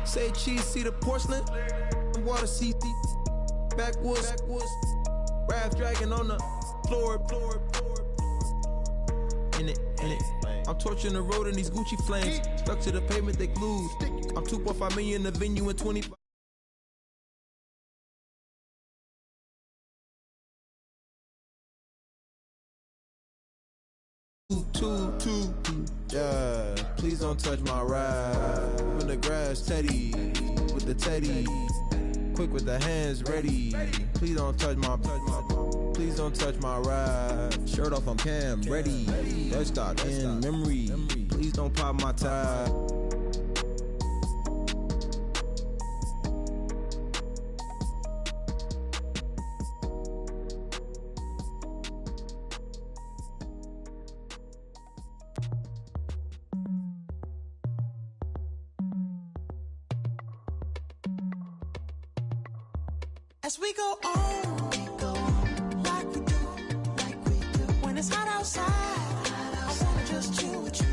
Say cheese, see the porcelain. Water, see backwoods. Raft dragging on the floor. In it. I'm torching the road in these Gucci flames. Stuck to the pavement, they glued. I'm 2.5 million in the venue in 25. Two. Yeah, please don't touch my ride. In the grass, Teddy, with the Teddy. Quick with the hands ready. Please don't touch my ride. Shirt off, I'm Cam, ready. Desktop in memory. Please don't pop my tie. As we go on, like we do. When it's hot outside, I wanna just chill with you.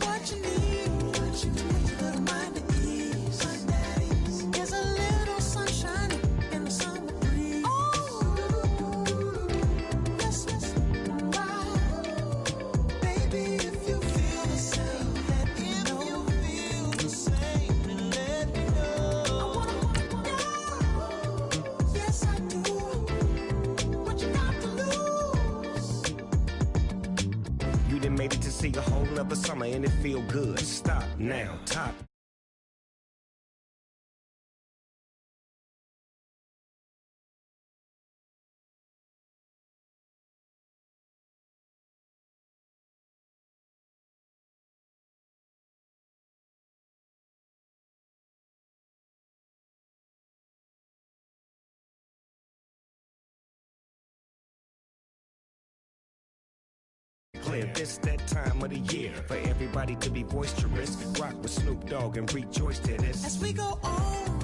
What you need, a little mind at ease. There's a little sunshine in the summer breeze. Let's ride. Baby, if you feel the same, let me know. Made it to see a whole nother summer and it feel good. Stop now, top. This that time of the year for everybody to be boisterous. Rock with Snoop Dogg and rejoice to this. As we go on,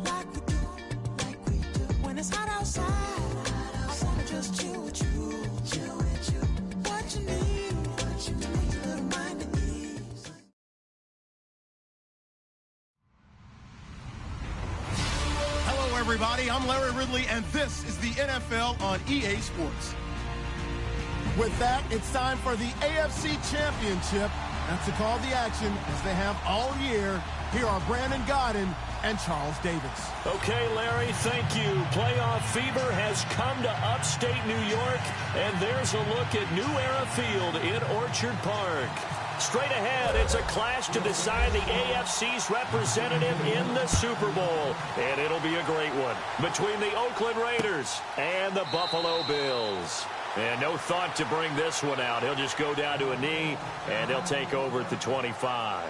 like we do. When it's hot outside, I wanna just chill with you. What you need, a little mind at ease. Hello, everybody. I'm Larry Ridley, and this is the NFL on EA Sports. With that, it's time for the AFC Championship. That's to call the action as they have all year. Here are Brandon Godden and Charles Davis. Okay, Larry, thank you. Playoff fever has come to upstate New York, and there's a look at New Era Field in Orchard Park. Straight ahead, it's a clash to decide the AFC's representative in the Super Bowl, and it'll be a great one between the Oakland Raiders and the Buffalo Bills. And no thought to bring this one out. He'll just go down to a knee, and he'll take over at the 25.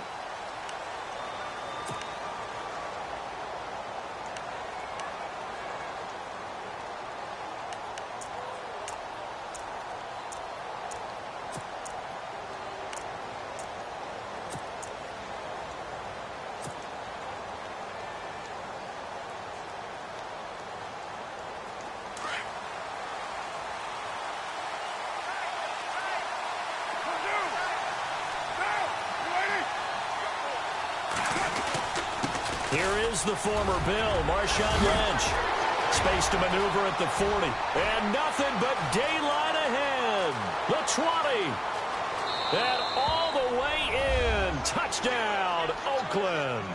Here is the former Bill, Marshawn Lynch. Space to maneuver at the 40. And nothing but daylight ahead. The 20. And all the way in. Touchdown, Oakland.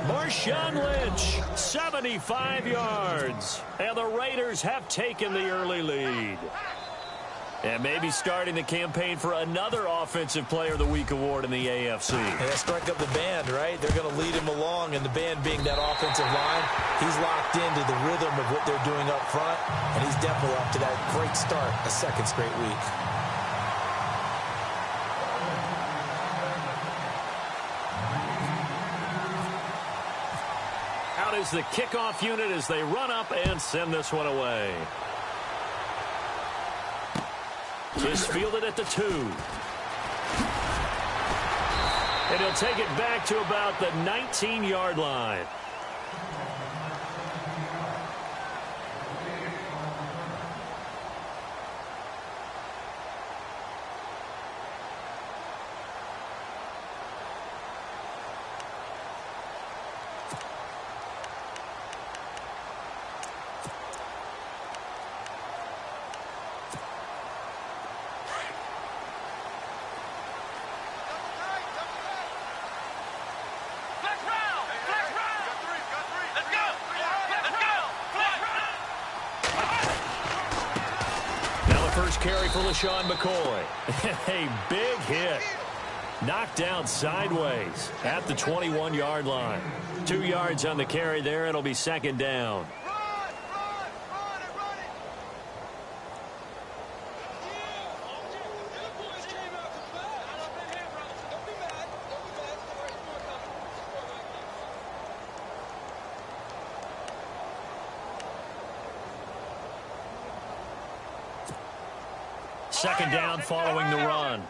Marshawn Lynch, 75 yards. And the Raiders have taken the early lead. And maybe starting the campaign for another Offensive Player of the Week award in the AFC. And that strike up the band, right? They're going to lead him along, and the band being that offensive line, he's locked into the rhythm of what they're doing up front, and he's definitely off to that great start, a second straight week. Out is the kickoff unit as they run up and send this one away. Just fielded at the 2. And he'll take it back to about the 19-yard line. carry for LaShawn McCoy. A big hit. Knocked down sideways at the 21-yard line. 2 yards on the carry there. It'll be second down. Second down following the run.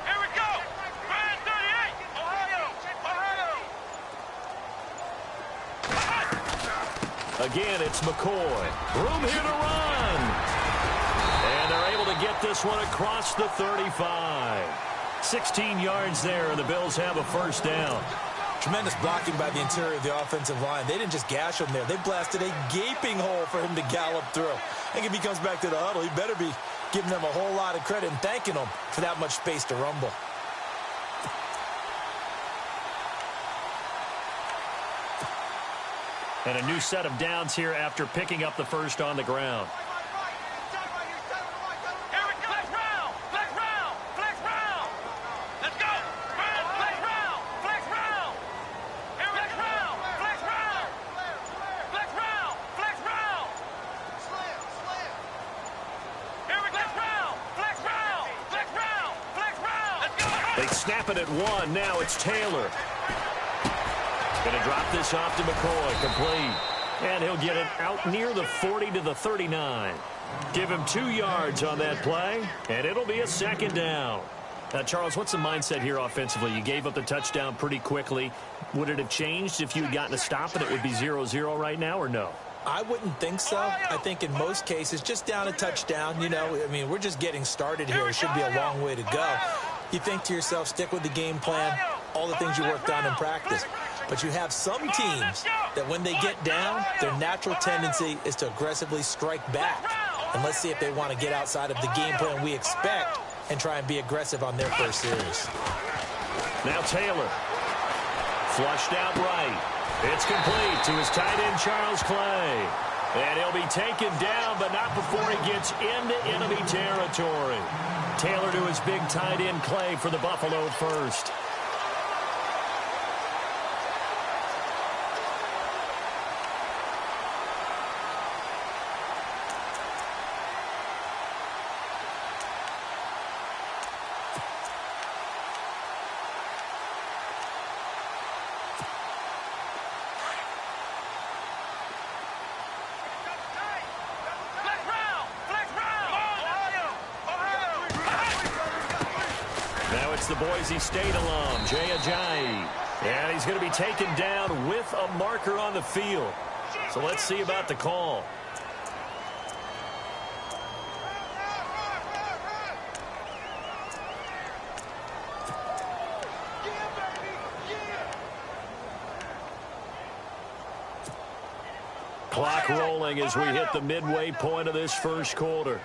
Here we go. Brand 38. Ohio. Again, it's McCoy. Room here to run. And they're able to get this one across the 35. 16 yards there, and the Bills have a first down. Tremendous blocking by the interior of the offensive line. They didn't just gash him there. They blasted a gaping hole for him to gallop through. I think if he comes back to the huddle, he better be giving them a whole lot of credit and thanking them for that much space to rumble. And a new set of downs here after picking up the first on the ground. They snap it at one. Now it's Taylor. Going to drop this off to McCoy. Complete. And he'll get it out near the 40 to the 39. Give him 2 yards on that play, and it'll be a second down. Now, Charles, what's the mindset here offensively? You gave up the touchdown pretty quickly. Would it have changed if you had gotten a stop and it would be 0-0 right now, or no? I wouldn't think so. I think in most cases, just down a touchdown, you know, I mean, we're just getting started here. It should be a long way to go. You think to yourself, stick with the game plan, all the things you worked on in practice. But you have some teams that when they get down, their natural tendency is to aggressively strike back. And let's see if they want to get outside of the game plan we expect and try and be aggressive on their first series. Now Taylor. Flushed out right. It's complete to his tight end, Charles Clay. And he'll be taken down, but not before he gets into enemy territory. Taylor to his big tight end, Clay, for the Buffalo first. The Boise State alum, Jay Ajayi. And he's going to be taken down with a marker on the field. So let's see about the call. Clock rolling as we hit the midway point of this first quarter.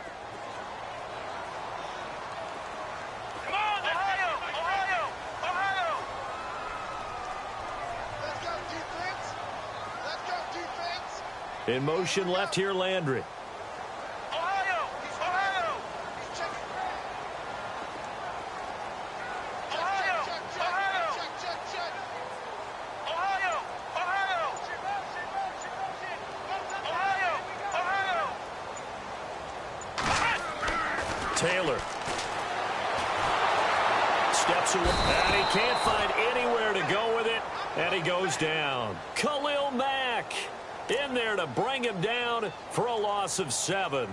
In motion left here, Landry. Ohio! Ohio! Ohio! Ohio! Ohio! Ohio! Taylor. Steps away. And he can't find anywhere to go with it. And he goes down. Khalil Mack in there to bring him down for a loss of 7.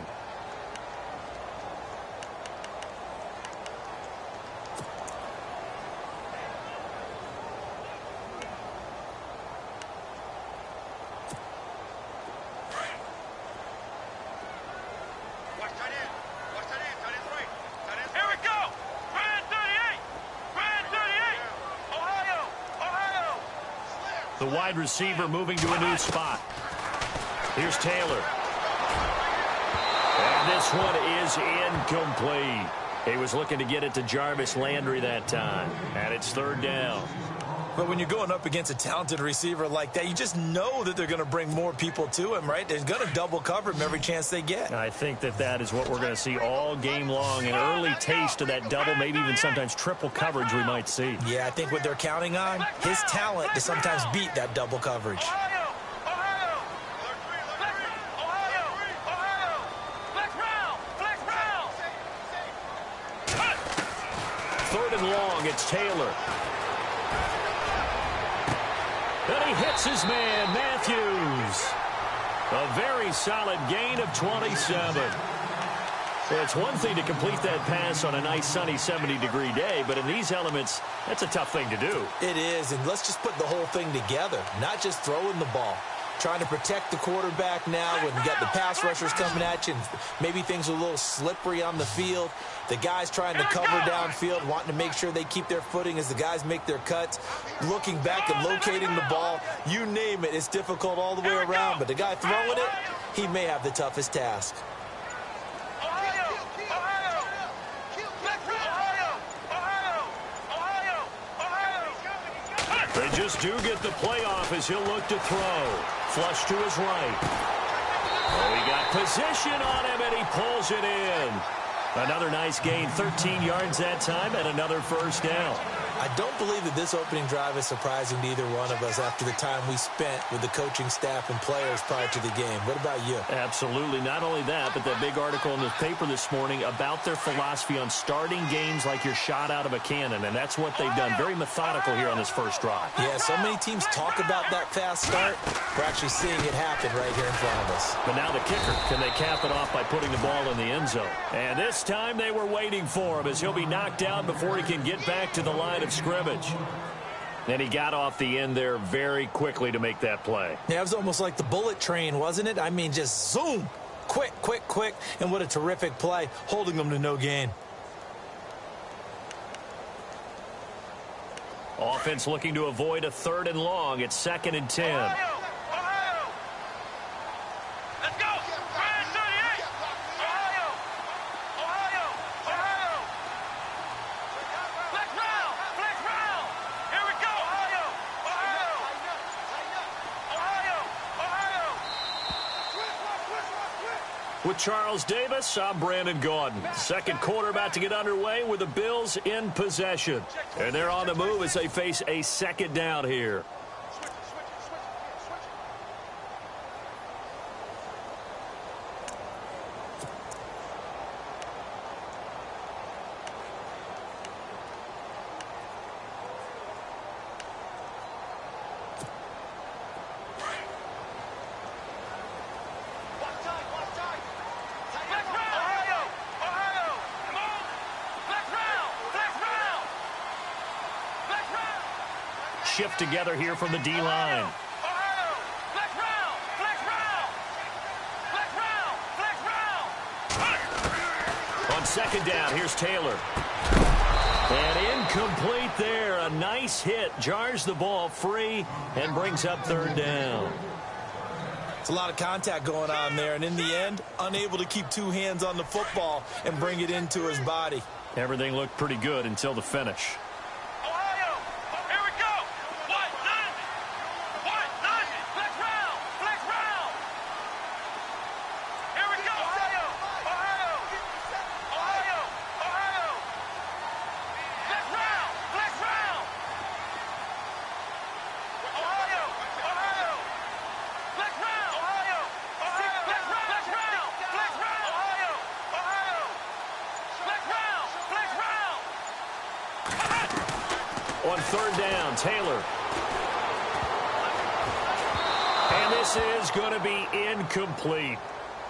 The wide receiver moving to a new spot. Here's Taylor. And this one is incomplete. He was looking to get it to Jarvis Landry that time. And it's third down. But when you're going up against a talented receiver like that, you just know that they're going to bring more people to him, right? They're going to double cover him every chance they get. I think that is what we're going to see all game long, an early taste of that double, maybe even sometimes triple coverage we might see. Yeah, I think what they're counting on, his talent to sometimes beat that double coverage. Third and long, it's Taylor. And he hits his man, Matthews. A very solid gain of 27. It's one thing to complete that pass on a nice sunny 70-degree day, but in these elements, that's a tough thing to do. It is, and let's just put the whole thing together, not just throwing the ball. Trying to protect the quarterback now when you got the pass rushers coming at you, and maybe things are a little slippery on the field. The guys trying to cover downfield, wanting to make sure they keep their footing as the guys make their cuts. Looking back and locating the ball, you name it, it's difficult all the way around. But the guy throwing it, he may have the toughest task. They just do get the playoff as he'll look to throw. Flush to his right. Oh, he got position on him, and he pulls it in. Another nice gain, 13 yards that time, and another first down. I don't believe that this opening drive is surprising to either one of us after the time we spent with the coaching staff and players prior to the game. What about you? Absolutely. Not only that, but that big article in the paper this morning about their philosophy on starting games like you're shot out of a cannon, and that's what they've done. Very methodical here on this first drive. Yeah, so many teams talk about that fast start. We're actually seeing it happen right here in front of us. But now the kicker, can they cap it off by putting the ball in the end zone? And this time they were waiting for him as he'll be knocked down before he can get back to the line of scrimmage. And he got off the end there very quickly to make that play. Yeah, it was almost like the bullet train, wasn't it? I mean, just zoom. Quick, quick, quick. And what a terrific play, holding them to no gain. Offense looking to avoid a third and long. It's 2nd and 10. With Charles Davis, I'm Brandon Gaudin. Second quarter about to get underway with the Bills in possession. And they're on the move as they face a second down here. Shift together here from the D-line. On second down, here's Taylor. And incomplete there. A nice hit. Jars the ball free and brings up third down. It's a lot of contact going on there, and in the end, unable to keep two hands on the football and bring it into his body. Everything looked pretty good until the finish. On third down, Taylor. And this is going to be incomplete.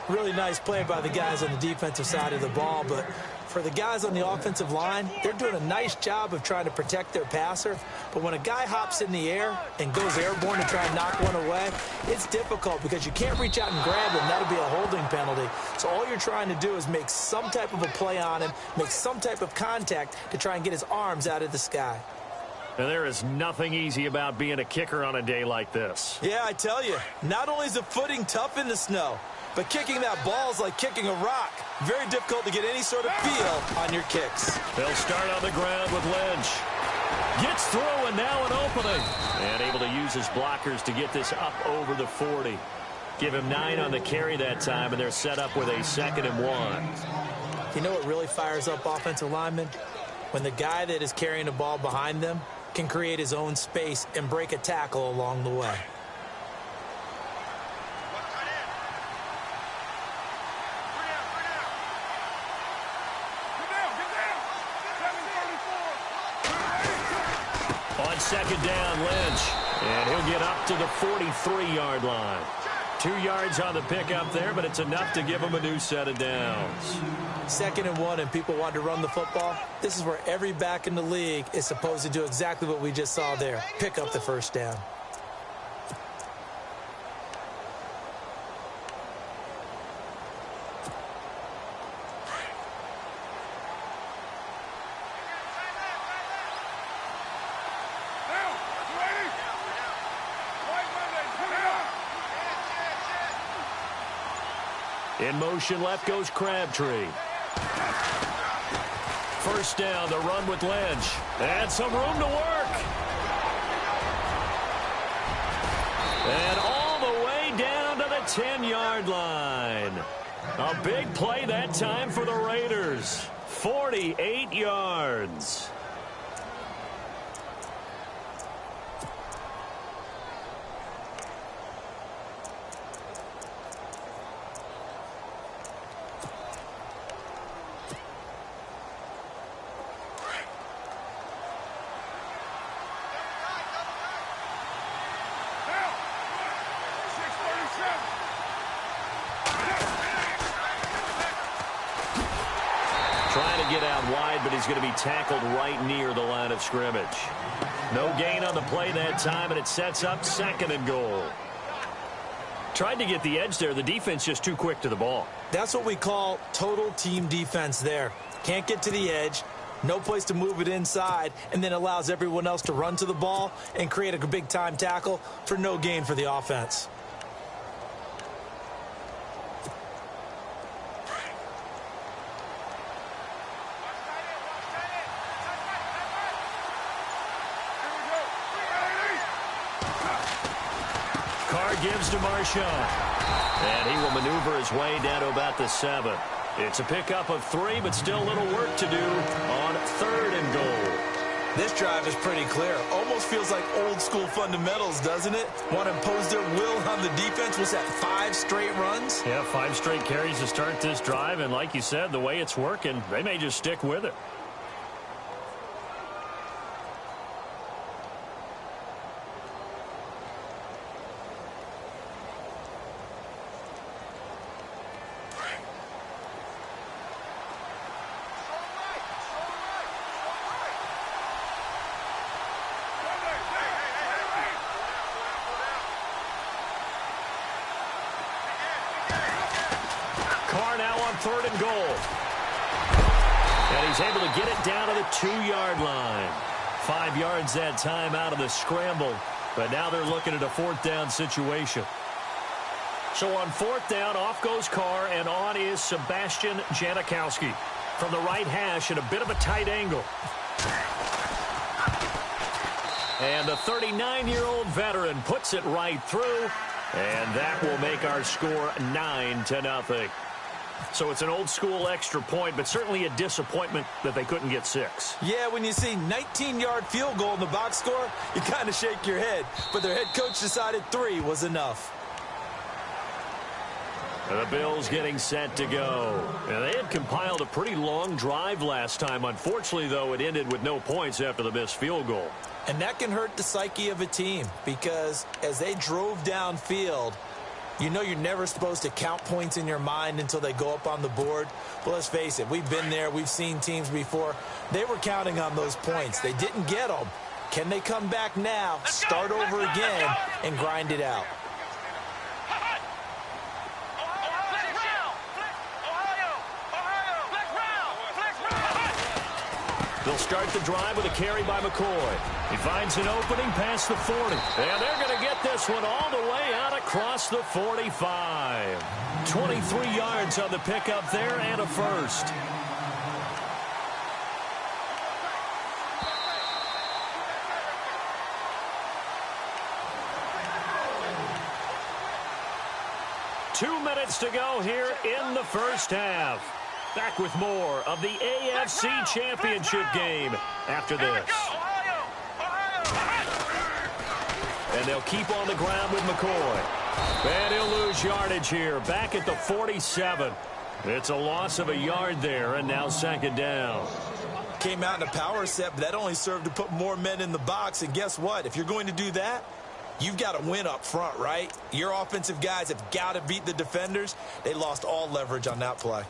Really nice play by the guys on the defensive side of the ball, but for the guys on the offensive line, they're doing a nice job of trying to protect their passer. But when a guy hops in the air and goes airborne to try and knock one away, it's difficult because you can't reach out and grab him. That'll be a holding penalty. So all you're trying to do is make some type of a play on him, make some type of contact to try and get his arms out of the sky. And there is nothing easy about being a kicker on a day like this. Yeah, I tell you, not only is the footing tough in the snow, but kicking that ball is like kicking a rock. Very difficult to get any sort of feel on your kicks. They'll start on the ground with Lynch. Gets through, and now an opening. And able to use his blockers to get this up over the 40. Give him 9 on the carry that time, and they're set up with a 2nd and 1. You know what really fires up offensive linemen? When the guy that is carrying the ball behind them can create his own space and break a tackle along the way. On 2nd down, Lynch. And he'll get up to the 43-yard line. 2 yards on the pickup there, but it's enough to give him a new set of downs. 2nd and 1, and people want to run the football. This is where every back in the league is supposed to do exactly what we just saw there. Pick up the first down. In motion, left goes Crabtree. First down, the run with Lynch. And some room to work. And all the way down to the 10-yard line. A big play that time for the Raiders. 48 yards. Trying to get out wide, but he's going to be tackled right near the line of scrimmage. No gain on the play that time, and it sets up 2nd and goal. Tried to get the edge there. The defense just too quick to the ball. That's what we call total team defense there. Can't get to the edge, no place to move it inside, and then allows everyone else to run to the ball and create a big-time tackle for no gain for the offense. Gives to Marshawn. And he will maneuver his way down to about the 7. It's a pickup of 3, but still a little work to do on 3rd and goal. This drive is pretty clear. Almost feels like old school fundamentals, doesn't it? Want to impose their will on the defense. Was that 5 straight runs? Yeah, 5 straight carries to start this drive. And like you said, the way it's working, they may just stick with it. Carr now on 3rd and goal. And he's able to get it down to the 2-yard line. 5 yards that time out of the scramble. But now they're looking at a 4th down situation. So on 4th down, off goes Carr, and on is Sebastian Janikowski from the right hash at a bit of a tight angle. And the 39-year-old veteran puts it right through, and that will make our score 9-0. So it's an old-school extra point, but certainly a disappointment that they couldn't get 6. Yeah, when you see 19-yard field goal in the box score, you kind of shake your head. But their head coach decided 3 was enough. The Bills getting set to go. And they had compiled a pretty long drive last time. Unfortunately, though, it ended with no points after the missed field goal. And that can hurt the psyche of a team because as they drove downfield, you know you're never supposed to count points in your mind until they go up on the board. Well, let's face it, we've been there. We've seen teams before. They were counting on those points. They didn't get them. Can they come back now, start over again, and grind it out? They'll start the drive with a carry by McCoy. He finds an opening past the 40. And they're going to get this one all the way out across the 45. 23 yards on the pickup there and a first. 2 minutes to go here in the first half. Back with more of the AFC Championship game after this. And they'll keep on the ground with McCoy. And he'll lose yardage here, back at the 47. It's a loss of a yard there, and now second down. Came out in a power set, but that only served to put more men in the box. And guess what? If you're going to do that, you've got to win up front, right? Your offensive guys have got to beat the defenders. They lost all leverage on that play.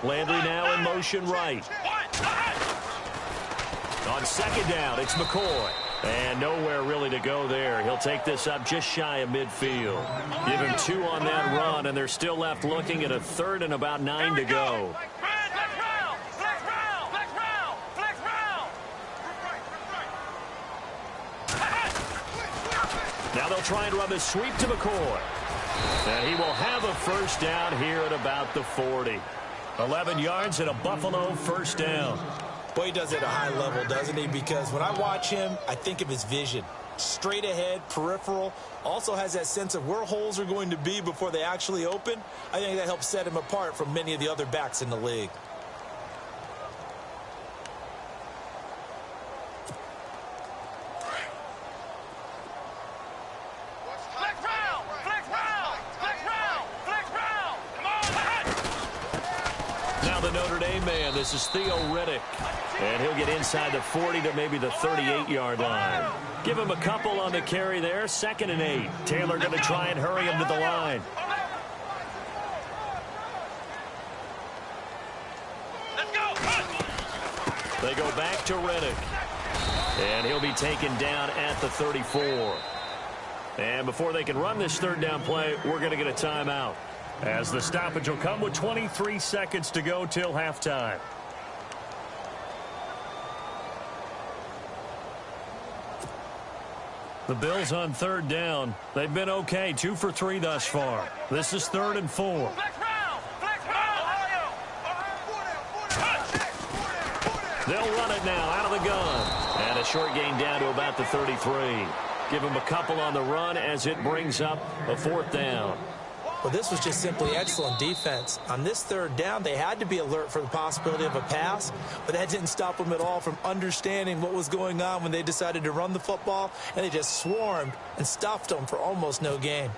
Landry now in motion right. On second down, it's McCoy. And nowhere really to go there. He'll take this up just shy of midfield. Give him 2 on that run, and they're still left looking at a third and about 9 to go. Now they'll try and run the sweep to McCoy. And he will have a first down here at about the 40. 11 yards and a Buffalo first down. Boy, he does it at a high level, doesn't he? Because when I watch him, I think of his vision. Straight ahead, peripheral. Also has that sense of where holes are going to be before they actually open. I think that helps set him apart from many of the other backs in the league. This is Theo Riddick, and he'll get inside the 40 to maybe the 38-yard line. Give him a couple on the carry there, 2nd and 8. Taylor going to try and hurry him to the line. They go back to Riddick, and he'll be taken down at the 34. And before they can run this third down play, we're going to get a timeout, as the stoppage will come with 23 seconds to go till halftime. The Bills on third down. They've been okay, 2 for 3 thus far. This is 3rd and 4. They'll run it now out of the gun. And a short gain down to about the 33. Give them a couple on the run as it brings up a 4th down. Well, this was just simply excellent defense. On this third down, they had to be alert for the possibility of a pass, but that didn't stop them at all from understanding what was going on when they decided to run the football, and they just swarmed and stuffed them for almost no gain.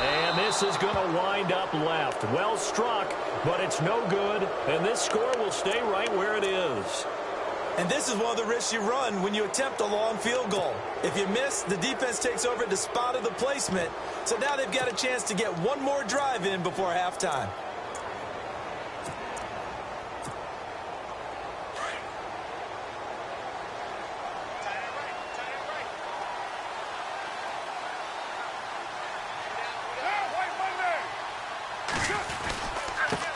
And this is going to wind up left. Well struck, but it's no good, and this score will stay right where it is. And this is one of the risks you run when you attempt a long field goal. If you miss, the defense takes over at the spot of the placement. So now they've got a chance to get one more drive in before halftime.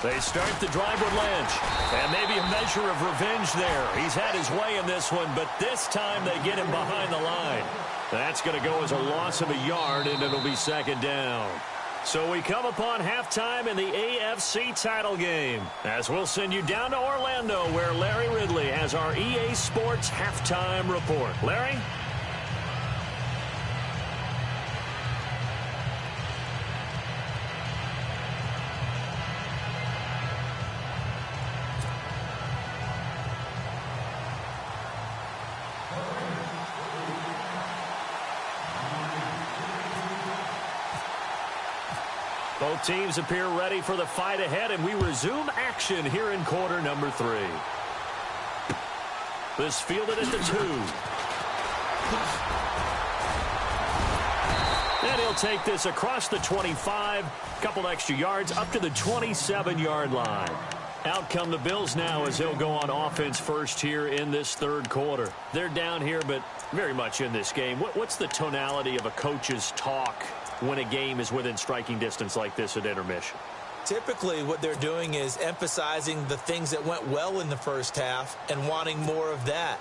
They start the drive with Lynch. And maybe a measure of revenge there. He's had his way in this one, but this time they get him behind the line. That's going to go as a loss of a yard, and it'll be second down. So we come upon halftime in the AFC title game, as we'll send you down to Orlando, where Larry Ridley has our EA Sports halftime report. Larry? Both teams appear ready for the fight ahead, and we resume action here in quarter number 3. This fielded at the 2. And he'll take this across the 25, couple extra yards up to the 27-yard line. Out come the Bills now as they'll go on offense first here in this third quarter. They're down here, but very much in this game. What's the tonality of a coach's talk when a game is within striking distance like this at intermission? Typically, what they're doing is emphasizing the things that went well in the first half and wanting more of that.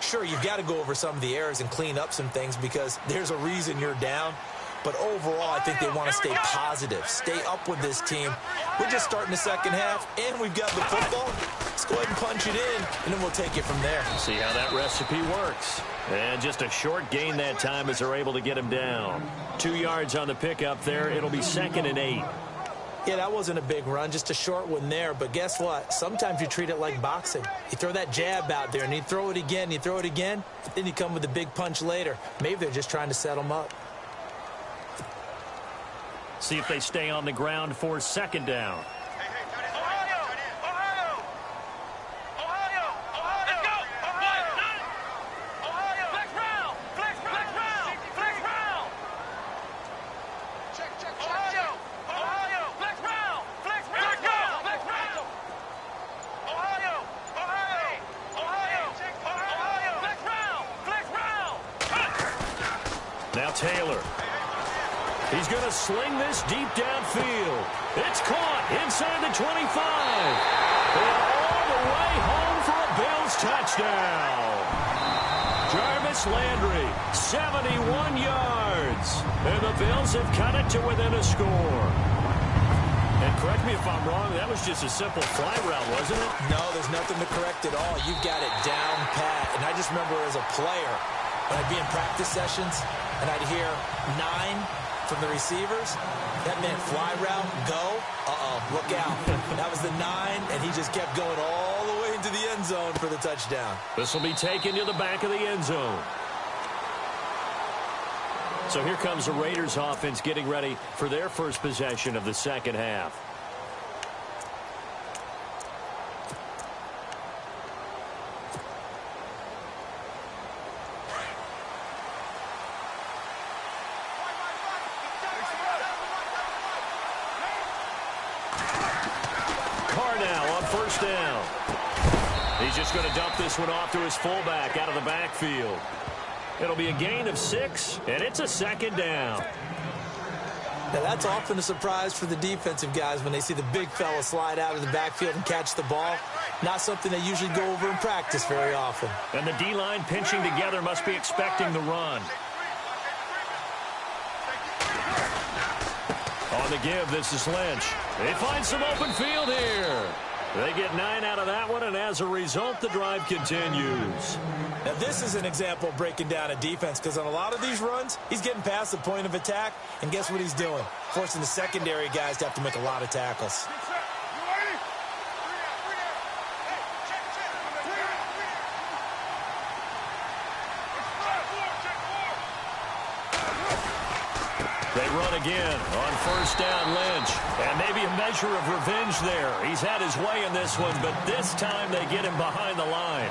Sure, you've got to go over some of the errors and clean up some things because there's a reason you're down. But overall, I think they want to stay positive, stay up with this team. We're just starting the second half, and we've got the football. Let's go ahead and punch it in, and then we'll take it from there. See how that recipe works. And just a short gain that time as they're able to get him down. 2 yards on the pickup there. It'll be 2nd and 8. Yeah, that wasn't a big run, just a short one there. But guess what? Sometimes you treat it like boxing. You throw that jab out there, and you throw it again, you throw it again, then you come with a big punch later. Maybe they're just trying to set them up. See if they stay on the ground for 2nd down. Now Taylor. He's going to sling this deep downfield. It's caught inside the 25. And all the way home for a Bills touchdown. Jarvis Landry, 71 yards. And the Bills have cut it to within a score. And correct me if I'm wrong, that was just a simple fly route, wasn't it? No, there's nothing to correct at all. You've got it down pat. And I just remember as a player, when I'd be in practice sessions, and I'd hear 9 from the receivers, that meant fly route, go, look out. That was the 9, and he just kept going all the way into the end zone for the touchdown. This will be taken to the back of the end zone. So here comes the Raiders offense getting ready for their first possession of the second half. First down. He's just going to dump this one off to his fullback out of the backfield. It'll be a gain of 6, and it's a 2nd down. Now, that's often a surprise for the defensive guys when they see the big fella slide out of the backfield and catch the ball. Not something they usually go over in practice very often. And the D-line pinching together must be expecting the run. On the give, this is Lynch. They find some open field here. They get 9 out of that one, and as a result, the drive continues. Now, this is an example of breaking down a defense, because on a lot of these runs, he's getting past the point of attack, and guess what he's doing? Forcing the secondary guys to have to make a lot of tackles. They run again on first down, Lynch. And maybe a measure of revenge there. He's had his way in this one, but this time they get him behind the line.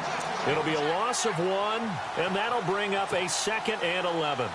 It'll be a loss of 1, and that'll bring up a 2nd and 11.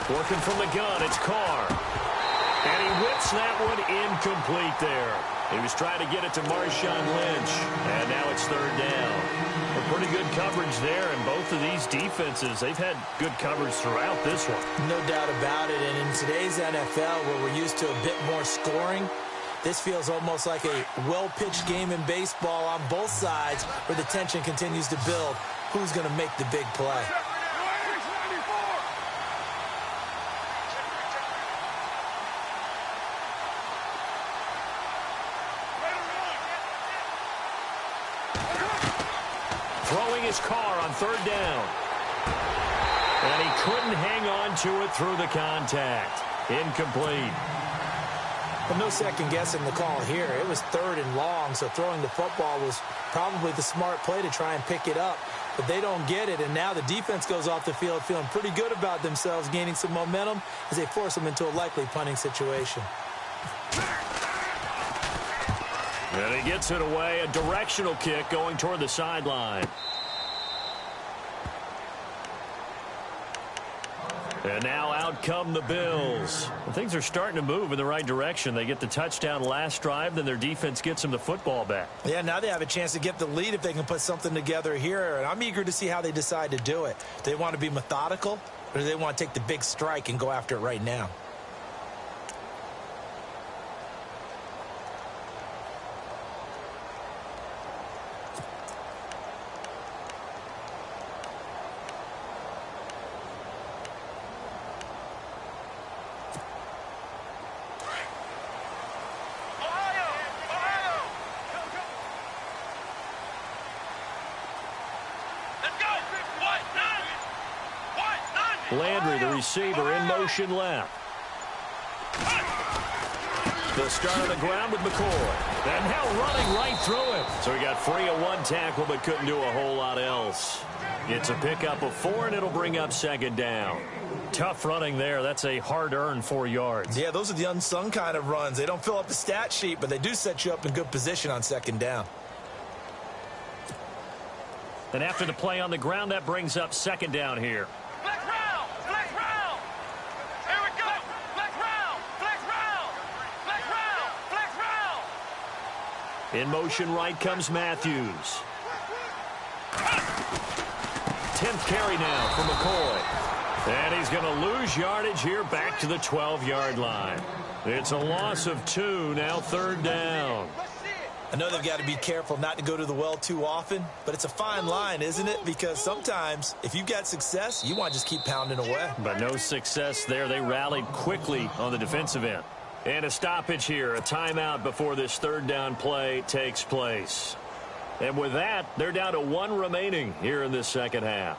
Working from the gun, it's Carr. And he whips that one incomplete there. He was trying to get it to Marshawn Lynch. And now it's 3rd down. A pretty good coverage there, and both of these defenses, they've had good coverage throughout this one. No doubt about it. And in today's NFL, where we're used to a bit more scoring, this feels almost like a well-pitched game in baseball on both sides, where the tension continues to build. Who's going to make the big play? Throwing his Carr on 3rd down. And he couldn't hang on to it through the contact. Incomplete. But no second guessing the call here. It was 3rd and long, so throwing the football was probably the smart play to try and pick it up. But they don't get it, and now the defense goes off the field feeling pretty good about themselves, gaining some momentum as they force them into a likely punting situation. And he gets it away, a directional kick going toward the sideline. And now out come the Bills. Well, things are starting to move in the right direction. They get the touchdown last drive, then their defense gets them the football back. Yeah, now they have a chance to get the lead if they can put something together here. And I'm eager to see how they decide to do it. Do they want to be methodical, or do they want to take the big strike and go after it right now? Landry, the receiver, in motion left. The start on the ground with McCoy. And now running right through it. So he got free of one tackle but couldn't do a whole lot else. It's a pickup of 4, and it'll bring up second down. Tough running there. That's a hard-earned 4 yards. Yeah, those are the unsung kind of runs. They don't fill up the stat sheet, but they do set you up in good position on second down. And after the play on the ground, that brings up second down here. In motion right comes Matthews. 10th carry now for McCoy. And he's going to lose yardage here back to the 12-yard line. It's a loss of 2, now third down. I know they've got to be careful not to go to the well too often, but it's a fine line, isn't it? Because sometimes if you've got success, you want to just keep pounding away. But no success there. They rallied quickly on the defensive end. And a stoppage here, a timeout before this third down play takes place. And with that, they're down to 1 remaining here in this second half.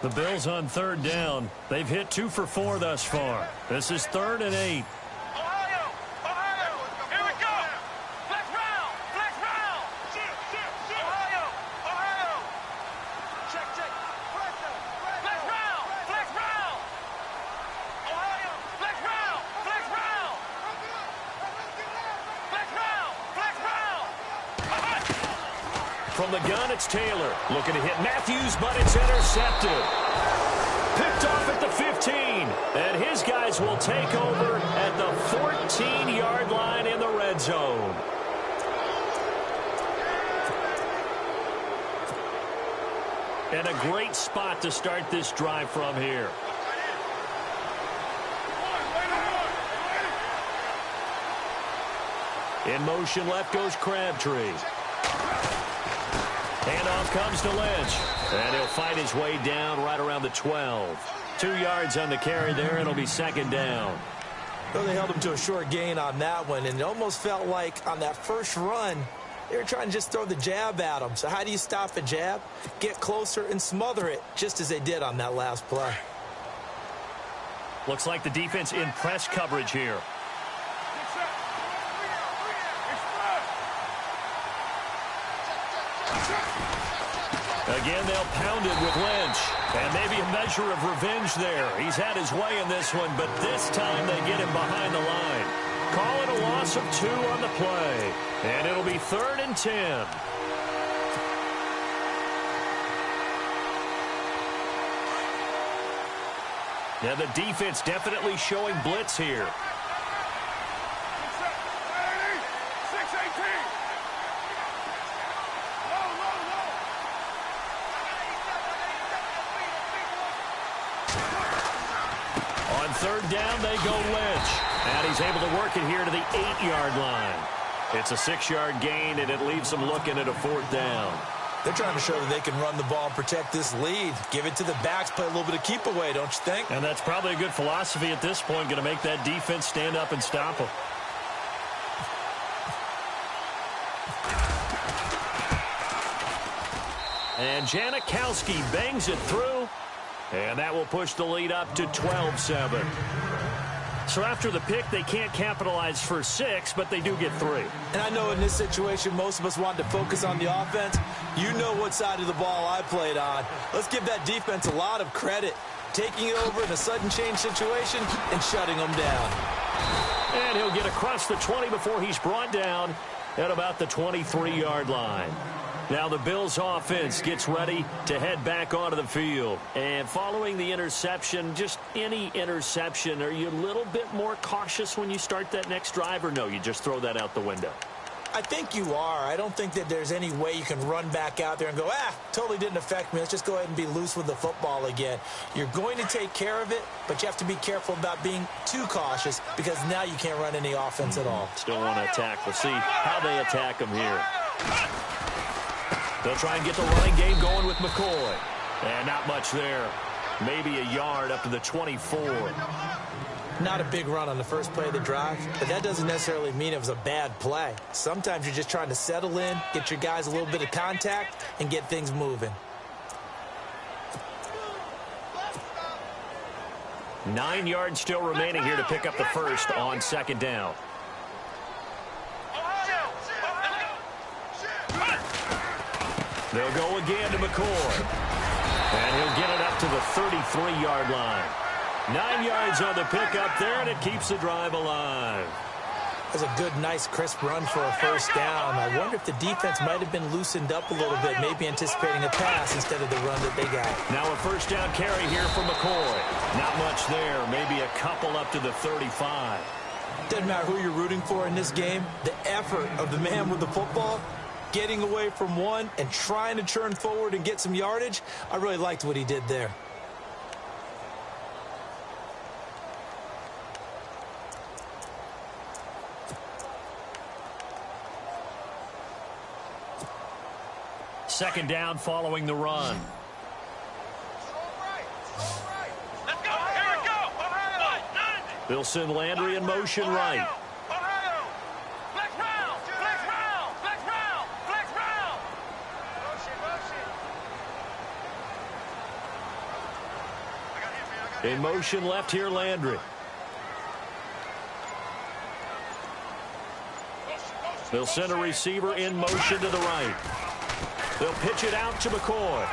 The Bills on third down. They've hit 2 for 4 thus far. This is 3rd and 8. From the gun, it's Taylor. Looking to hit Matthews, but it's intercepted. Picked off at the 15. And his guys will take over at the 14-yard line in the red zone. And a great spot to start this drive from here. In motion left goes Crabtree. Handoff comes to Lynch. And he'll fight his way down right around the 12. 2 yards on the carry there, and it'll be second down. Well, they held him to a short gain on that one, and it almost felt like on that first run, they were trying to just throw the jab at him. So how do you stop a jab? Get closer and smother it, just as they did on that last play. Looks like the defense in press coverage here. Again, they'll pound it with Lynch. And maybe a measure of revenge there. He's had his way in this one, but this time they get him behind the line. Call it a loss of 2 on the play. And it'll be 3rd and 10. Now the defense definitely showing blitz here. Third down, they go Lynch. And he's able to work it here to the 8-yard line. It's a 6-yard gain, and it leaves them looking at a 4th down. They're trying to show that they can run the ball and protect this lead. Give it to the backs, play a little bit of keep away, don't you think? And that's probably a good philosophy at this point, going to make that defense stand up and stop them. And Janikowski bangs it through. And that will push the lead up to 12-7. So after the pick, they can't capitalize for 6, but they do get 3. And I know in this situation, most of us want to focus on the offense. You know what side of the ball I played on. Let's give that defense a lot of credit. Taking it over in a sudden change situation and shutting them down. And he'll get across the 20 before he's brought down at about the 23-yard line. Now the Bills offense gets ready to head back onto the field. And following the interception, just any interception, are you a little bit more cautious when you start that next drive, or no, you just throw that out the window? I think you are. I don't think that there's any way you can run back out there and go, totally didn't affect me. Let's just go ahead and be loose with the football again. You're going to take care of it, but you have to be careful about being too cautious because now you can't run any offense at all. Still want to attack. We'll see how they attack them here. They'll try and get the running game going with McCoy. And not much there. Maybe a yard up to the 24. Not a big run on the first play of the drive, but that doesn't necessarily mean it was a bad play. Sometimes you're just trying to settle in, get your guys a little bit of contact, and get things moving. 9 yards still remaining here to pick up the first on second down. They'll go again to McCoy. And he'll get it up to the 33-yard line. 9 yards on the pickup there, and it keeps the drive alive. That's a good, nice, crisp run for a first down. I wonder if the defense might have been loosened up a little bit, maybe anticipating a pass instead of the run that they got. Now a first down carry here for McCoy. Not much there, maybe a couple up to the 35. Doesn't matter who you're rooting for in this game. The effort of the man with the football, getting away from one and trying to turn forward and get some yardage, I really liked what he did there. Second down following the run. Let's go. Here we go. They'll send Landry in motion right. Flex round. Flex round. Flex round. Flex round. In motion left here, Landry. They'll send a receiver in motion to the right. They'll pitch it out to McCoy.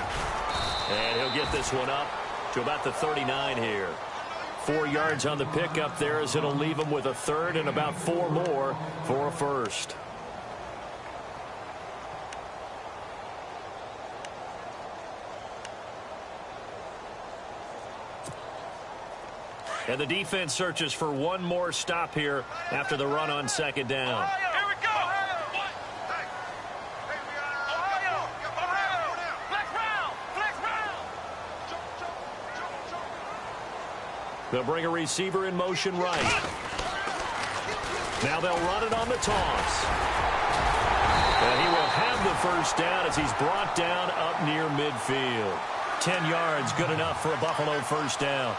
And he'll get this one up to about the 39 here. 4 yards on the pickup there as it'll leave him with a third and about 4 more for a first. And the defense searches for one more stop here after the run on second down. Here we go. They'll bring a receiver in motion right. Now they'll run it on the toss. And he will have the first down as he's brought down up near midfield. 10 yards, good enough for a Buffalo first down.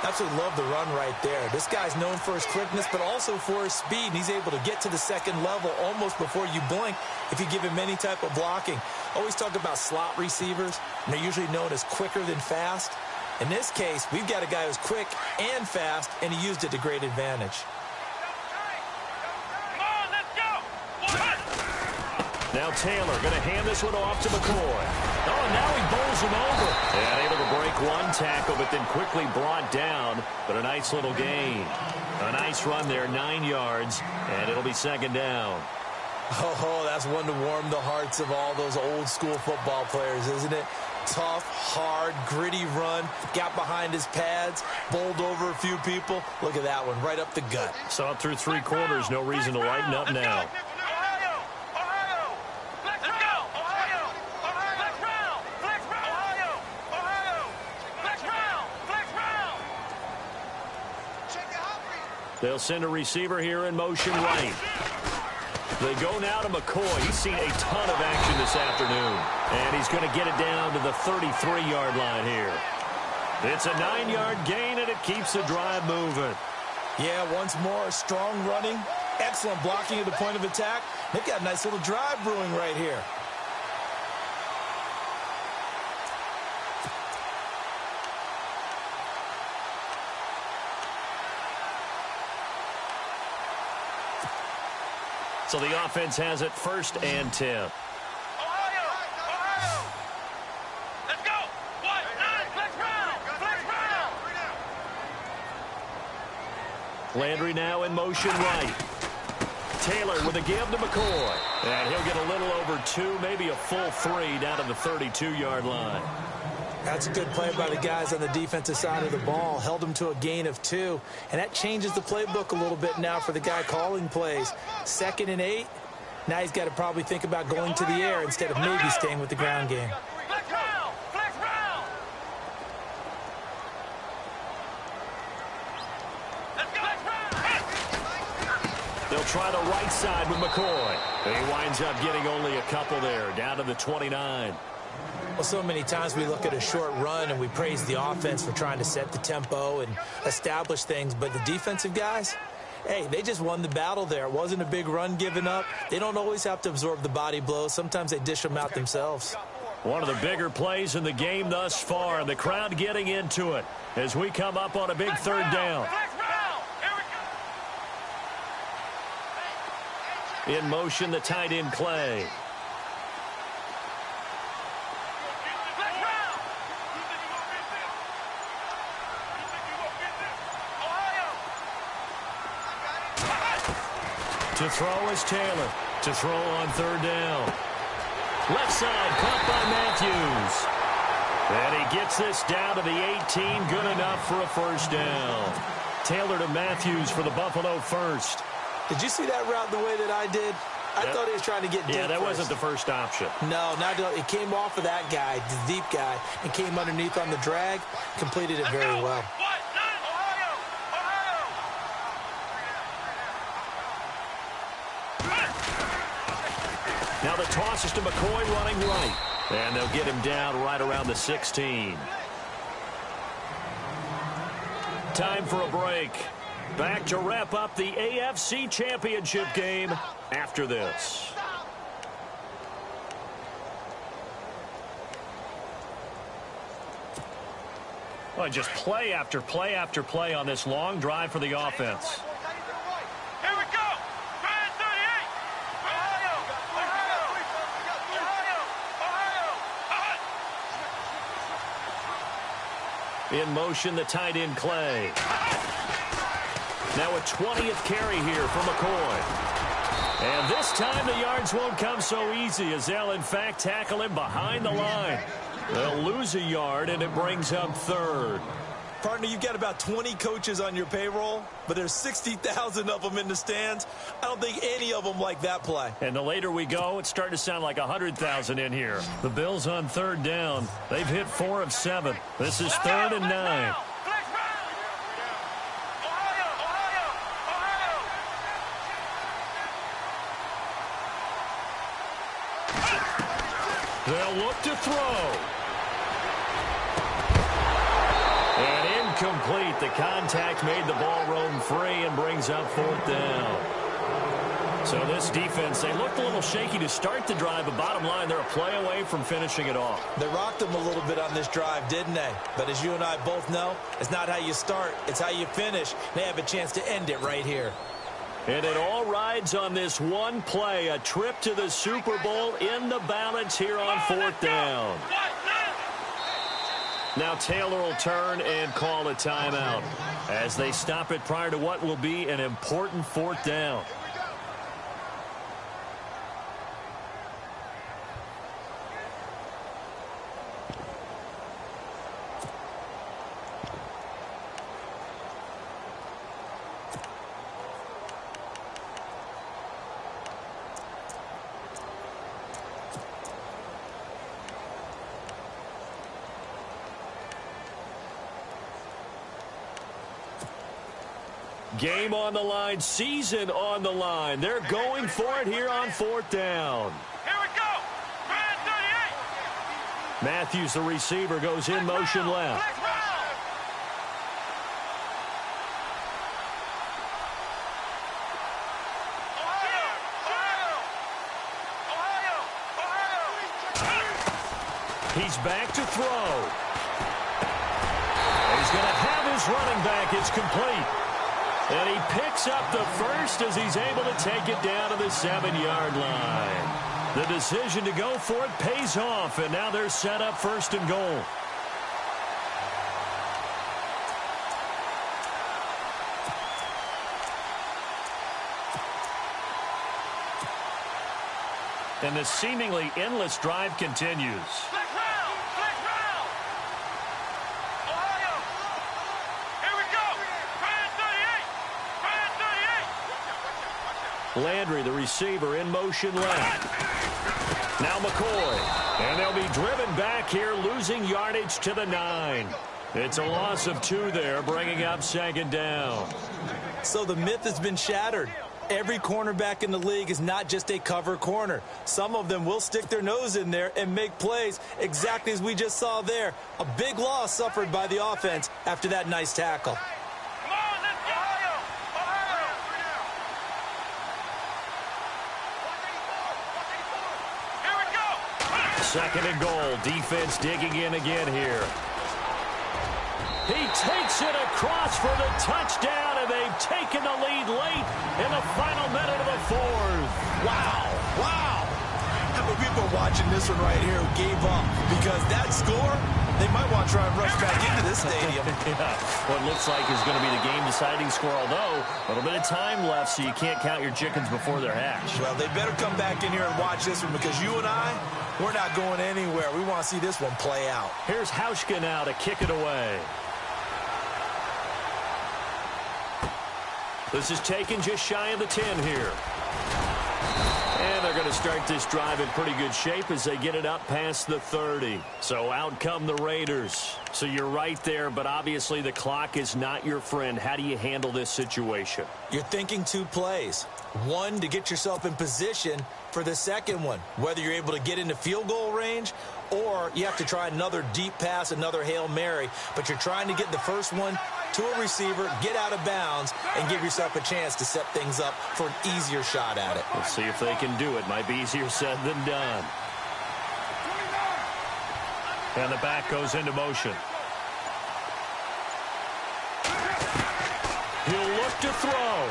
Absolutely love the run right there. This guy's known for his quickness, but also for his speed. And he's able to get to the second level almost before you blink if you give him any type of blocking. Always talk about slot receivers, and they're usually known as quicker than fast. In this case, we've got a guy who's quick and fast, and he used it to great advantage. Come on, let's go. Now Taylor going to hand this one off to McCoy. Oh, and now he bowls him over. And able to break one tackle, but then quickly brought down. But a nice little gain. A nice run there, 9 yards, and it'll be second down. Oh, that's one to warm the hearts of all those old school football players, isn't it? Tough, hard, gritty run, got behind his pads, bowled over a few people. Look at that one, right up the gut. Saw it through 3 quarters, no reason to lighten up now. They'll send a receiver here in motion right. They go now to McCoy. He's seen a ton of action this afternoon. And he's going to get it down to the 33-yard line here. It's a 9-yard gain, and it keeps the drive moving. Yeah, once more, strong running, excellent blocking at the point of attack. They've got a nice little drive brewing right here. So the offense has it first and 10. Ohio! Let's go! Flex round! Flex round! Landry now in motion right. Taylor with a give to McCoy. And he'll get a little over 2, maybe a full 3 down to the 32-yard line. That's a good play by the guys on the defensive side of the ball. Held them to a gain of 2. And that changes the playbook a little bit now for the guy calling plays. 2nd and 8. Now he's got to probably think about going to the air instead of maybe staying with the ground game. Flex round! Flex round! Let's go! Flex round! They'll try the right side with McCoy. He winds up getting only a couple there, down to the 29. Well, so many times we look at a short run and we praise the offense for trying to set the tempo and establish things, but the defensive guys, hey, they just won the battle there. It wasn't a big run given up. They don't always have to absorb the body blows. Sometimes they dish them out themselves. One of the bigger plays in the game thus far, and the crowd getting into it as we come up on a big 3rd down. In motion, the tight end Clay. To throw is Taylor. To throw on 3rd down. Left side, caught by Matthews. And he gets this down to the 18. Good enough for a 1st down. Taylor to Matthews for the Buffalo 1st. Did you see that route the way that I did? I thought he was trying to get deep. Yeah, that first. wasn't the first option. No, not at all. It came off of that guy, the deep guy, and came underneath on the drag. Completed it very well. Now the toss is to McCoy running right. And they'll get him down right around the 16. Time for a break. Back to wrap up the AFC Championship game after this. Well, just play after play after play on this long drive for the offense. Here we go! Grand 38! Ohio! Ohio! Ohio! In motion, the tight end Clay. Now a 20th carry here for McCoy. And this time the yards won't come so easy as they'll, in fact, tackle him behind the line. They'll lose a yard, and it brings up 3rd. Partner, you've got about 20 coaches on your payroll, but there's 60,000 of them in the stands. I don't think any of them like that play. And the later we go, it's starting to sound like 100,000 in here. The Bills on 3rd down. They've hit 4 of 7. This is 3rd and 9. They'll look to throw. And incomplete. The contact made the ball roam free and brings up 4th down. So this defense, they looked a little shaky to start the drive, but bottom line, they're a play away from finishing it off. They rocked them a little bit on this drive, didn't they? But as you and I both know, it's not how you start, it's how you finish. They have a chance to end it right here. And it all rides on this one play, a trip to the Super Bowl in the balance here on 4th down. Now Taylor will turn and call a timeout as they stop it prior to what will be an important 4th down. Game on the line, season on the line. They're going for it here on 4th down. Here we go! Grand 38! Matthews, the receiver, goes in motion left. Flex round! Ohio! Ohio! Ohio! He's back to throw. He's going to have his running back. It's complete. And he picks up the first as he's able to take it down to the 7-yard line. The decision to go for it pays off, and now they're set up 1st and goal. And the seemingly endless drive continues. Flex round! Flex round! Ohio! Here we go! Brand 38! Brand 38! Landry, the receiver, in motion left. Now McCoy. And they'll be driven back here, losing yardage to the 9. It's a loss of 2 there, bringing up 2nd down. So the myth has been shattered. Every cornerback in the league is not just a cover corner. Some of them will stick their nose in there and make plays exactly as we just saw there. A big loss suffered by the offense after that nice tackle. Come on, let's go! Ohio! Here we go! 2nd and goal. Defense digging in again here. He takes it across for the touchdown, and they've taken the lead late in the final minute of the 4th. Wow, wow. How many people are watching this one right here who gave up? Because that score, they might want to try and rush back into this stadium. Yeah, what looks like is going to be the game-deciding score, although a little bit of time left, so you can't count your chickens before they're hatched. Well, they better come back in here and watch this one, because you and I, we're not going anywhere. We want to see this one play out. Here's Hauschka now to kick it away. This is taken just shy of the 10 here. And they're going to start this drive in pretty good shape as they get it up past the 30. So out come the Raiders. So you're right there, but obviously the clock is not your friend. How do you handle this situation? You're thinking 2 plays. One, to get yourself in position for the second one, whether you're able to get into field goal range or you have to try another deep pass, another Hail Mary. But you're trying to get the first one to a receiver, get out of bounds, and give yourself a chance to set things up for an easier shot at it. Let's see if they can do it. Might be easier said than done. And the back goes into motion. He'll look to throw.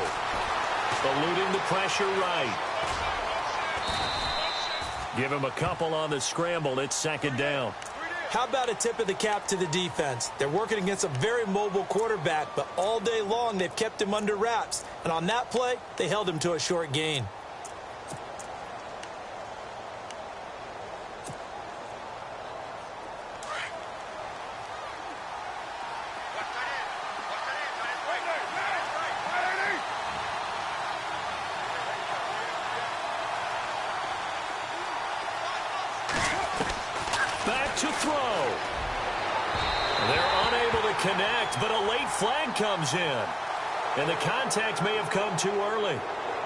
Eluding the pressure right. Give him a couple on the scramble. It's 2nd down. How about a tip of the cap to the defense? They're working against a very mobile quarterback, but all day long they've kept him under wraps. And on that play, they held him to a short gain. Back to throw. They're unable to connect, but a late flag comes in. And the contact may have come too early.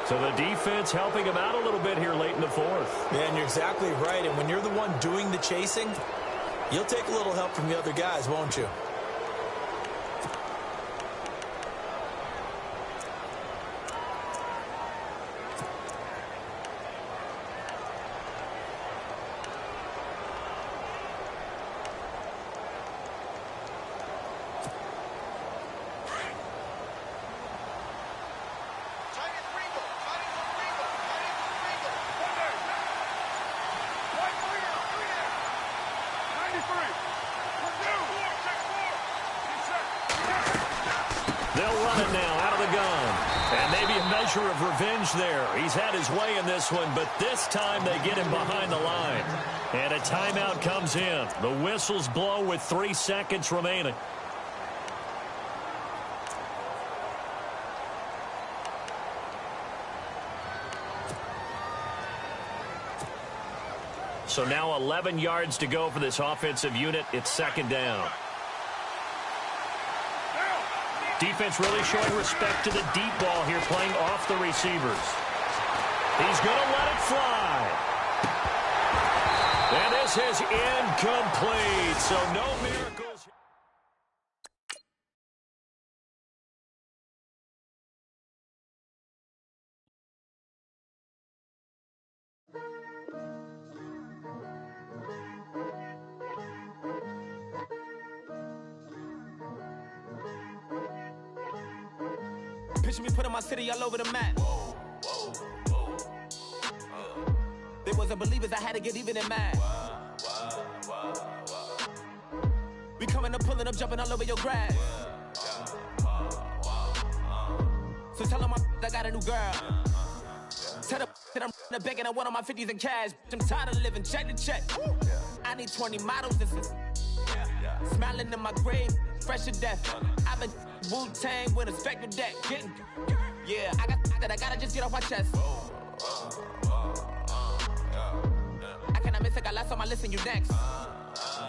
So the defense helping him out a little bit here late in the 4th. Man, you're exactly right. And when you're the one doing the chasing, you'll take a little help from the other guys, won't you? They'll run it now out of the gun. And maybe a measure of revenge there. He's had his way in this one, but this time they get him behind the line. And a timeout comes in. The whistles blow with 3 seconds remaining. So now 11 yards to go for this offensive unit. It's 2nd down. Defense really showing respect to the deep ball here, playing off the receivers. He's going to let it fly. And this is incomplete, so no miracles. Picture me putting my city all over the map. They wasn't believers, I had to get even in mad. We coming up, pulling up, jumping all over your grass. So tell them I got a new girl. Tell them that I'm in the bank and I want all my 50s in cash. I'm tired of living check to check. I need 20 models. This is smiling in my grave, fresh to death. I've been Wu-Tang with a spectral deck. Getting, yeah, I gotta just get off my chest. I cannot miss it, got last on my list and you next.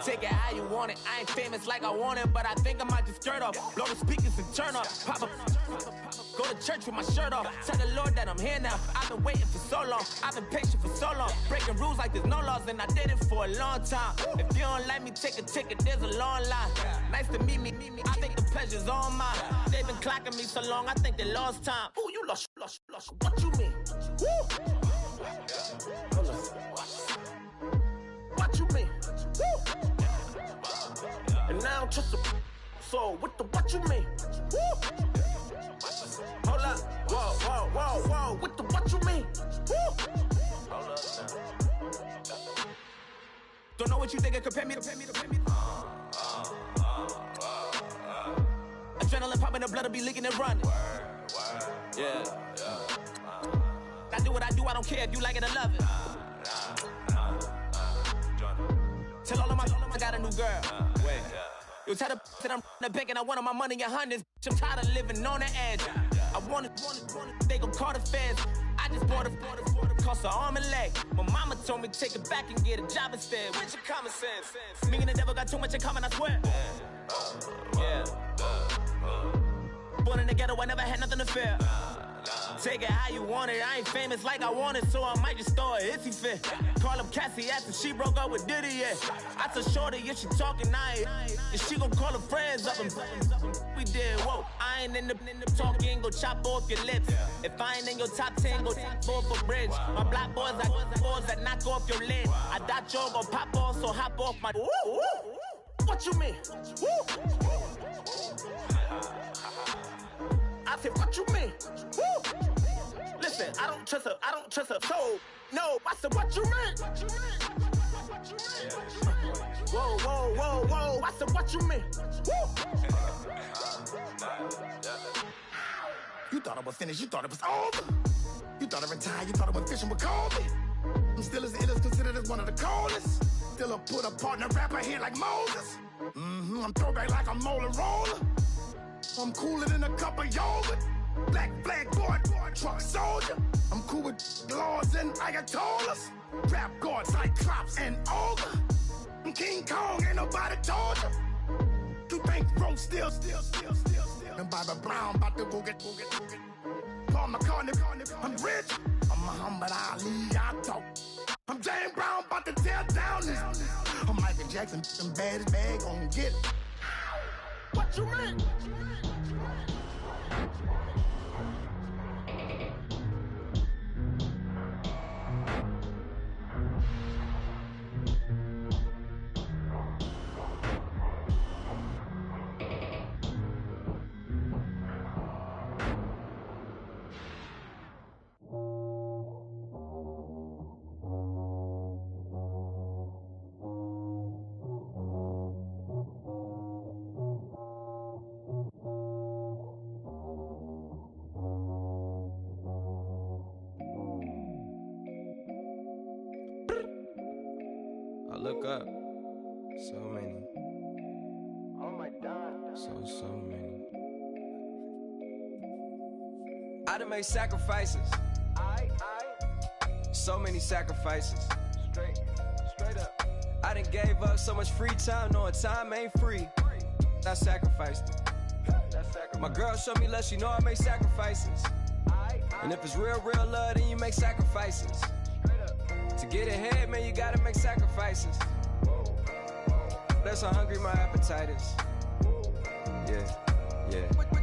Take it how you want it. I ain't famous like I want it, but I think I might just skirt off. Blow the speakers and turn up. Pop up. Go to church with my shirt off. Tell the Lord that I'm here now. I've been waiting for so long. I've been patient for so long. Breaking rules like there's no laws, and I did it for a long time. If you don't like me, take a ticket. There's a long line. Nice to meet me. I think the pleasure's all mine. They've been clocking me so long, I think they lost time. Ooh, you lost. What you mean? Woo! What you mean? Woo! And now I'm just a so what you mean? Woo! Hold up, whoa, what you mean? Woo! Hold up now. Don't know what you think, compare me to. Adrenaline popping, the blood will be leaking and running. Yeah. I do what I do, I don't care if you like it or love it. Tell all of my I got a new girl. Wait. You tell the that I'm in the bank and I want all my money in hundreds. I'm tired of living on the edge. I want it, they gon' call the feds. I just bought a cost an arm and leg. My mama told me take it back and get a job instead. Where's your common sense? Me and the devil got too much in common, I swear. Yeah. Born in the ghetto, I never had nothing to fear. Take it how you want it. I ain't famous like I want it, so I might just throw a hissy fit. Call up Cassie after she broke up with Diddy, yeah. I told Shorty if she talking, and she gon' call her friends up and we did, whoa. I ain't in the talking, go chop off your lips. If I ain't in your top 10, go top 4 for bridge. My black boys, I boys that knock off your lid. I thought you gon' pop off, so hop off my. What you mean? I said, what you mean? Woo! Listen, I don't trust her soul. No, I said, what you mean? Whoa, I said, what you mean? Woo! You thought I was finished, you thought it was over. You thought I retired, you thought I was fishing with Kobe. I'm still as ill as considered as one of the coldest. Still a put a partner rapper here like Moses. I'm throwback like a molar roller. I'm cooler than a cup of yogurt. Black flag board, truck soldier. I'm cool with laws and Ayatollahs. Rap god, Cyclops and Ogre. I'm King Kong, ain't nobody told you. You think road still. And Bobby Brown about to go get. Paul McCartney, I'm rich. I'm Muhammad Ali, I talk. I'm James Brown, about to tear down this. I'm Michael Jackson, them bad as bag, gon' get it. What you mean? Look up. So many. Oh my God. So many. I done made sacrifices. So many sacrifices. Straight up. I done gave up so much free time, knowing time ain't free. I sacrificed it. My girl showed me love, she know I make sacrifices. And if it's real love, then you make sacrifices. To get ahead, man, you gotta make sacrifices. That's how hungry my appetite is. Yeah.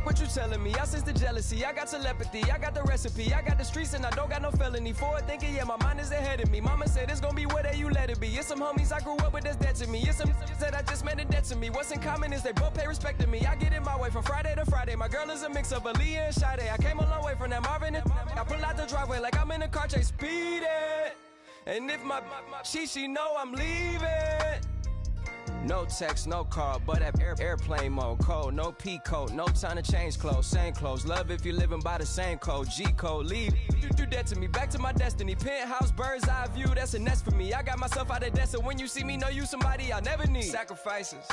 What you telling me? I sense the jealousy, I got telepathy, I got the recipe, I got the streets and I don't got no felony. Forward thinking, yeah, my mind is ahead of me. Mama said it's gonna be whatever you let it be. It's some homies I grew up with that's dead to me. It's some that I just made a debt to me. What's in common is they both pay respect to me. I get it my way from Friday to Friday. My girl is a mix of Aaliyah and Sade. I came a long way from that Marvin and I pull out the driveway like I'm in a car chase speeding. And if my she know I'm leaving. No text, no call, but at airplane mode. Code, no P code, no time to change clothes. Same clothes, love if you're living by the same code. G code, leave. You do that to me, back to my destiny. Penthouse, bird's eye view, that's a nest for me. I got myself out of debt, so when you see me, know you somebody I never need. Sacrifices.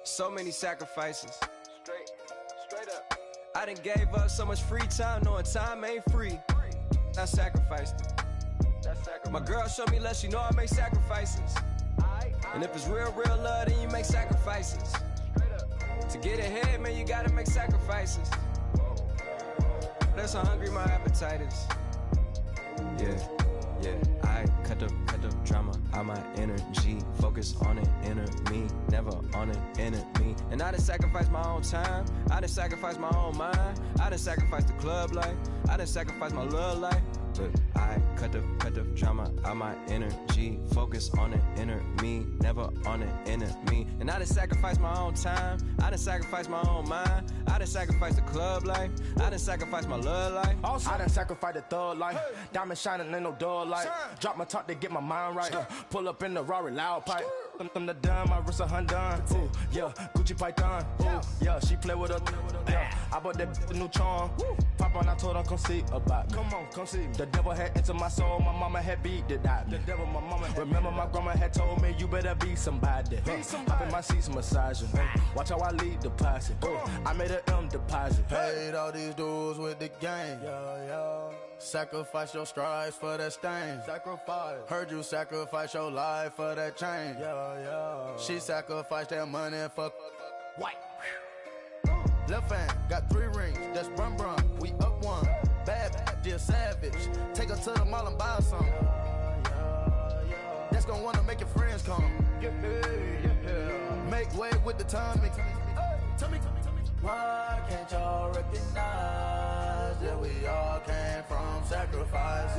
So many sacrifices. Straight up. I done gave up so much free time, knowing time ain't free. I sacrificed it. My girl showed me love, she know I make sacrifices. And if it's real love, then you make sacrifices. To get ahead, man, you gotta make sacrifices. That's how hungry my appetite is. Yeah, I cut the drama out my energy. Focus on an inner me, never on an enemy. And I done sacrificed my own time, I done sacrificed my own mind, I done sacrificed the club life, I done sacrificed my love life. But I cut the drama out my energy. Focus on an inner me, never on an enemy. And I done sacrificed my own time, I done sacrificed my own mind, I done sacrificed the club life, I done sacrificed my love life. I done sacrificed the thug life. Diamond shining, ain't no dull light. Drop my top to get my mind right. Pull up in the Rari loud pipe. Them the dime, my wrist a Hyundai. Ooh, yeah, Gucci Python. Ooh, yeah, she play with her. Yeah, I bought that new charm. Pop on, I told her come see about me. Come on, come see me. The devil had entered my soul, my mama had beat it out. The devil, my mama. Remember my grandma had told me you better be somebody. Hop in my seats massaging. Watch how I lead the posse. I made an M deposit. Paid all these dues with the game. Sacrifice your strides for that stain. Sacrifice. Heard you sacrifice your life for that change. She sacrificed that money for White. left hand. Got 3 rings, that's brum brum. We up one. Bad, dear savage. Take her to the mall and buy something. That's gonna wanna make your friends come. Make way with the tummy. Tell me. Why can't y'all recognize that we all came from sacrifice?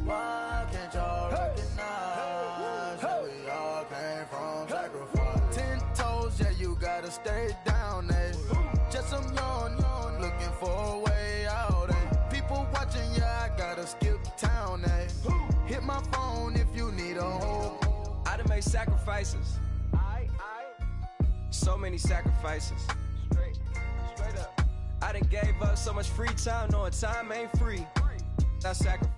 Why can't y'all recognize that we all came from sacrifice? 10 toes, yeah, you gotta stay down, eh? Just some yawn, looking for a way out, eh? People watching, yeah, I gotta skip town, eh? Hit my phone if you need a hold. I done made sacrifices. So many sacrifices. Straight up. I done gave up so much free time, knowing time ain't free. I sacrifice.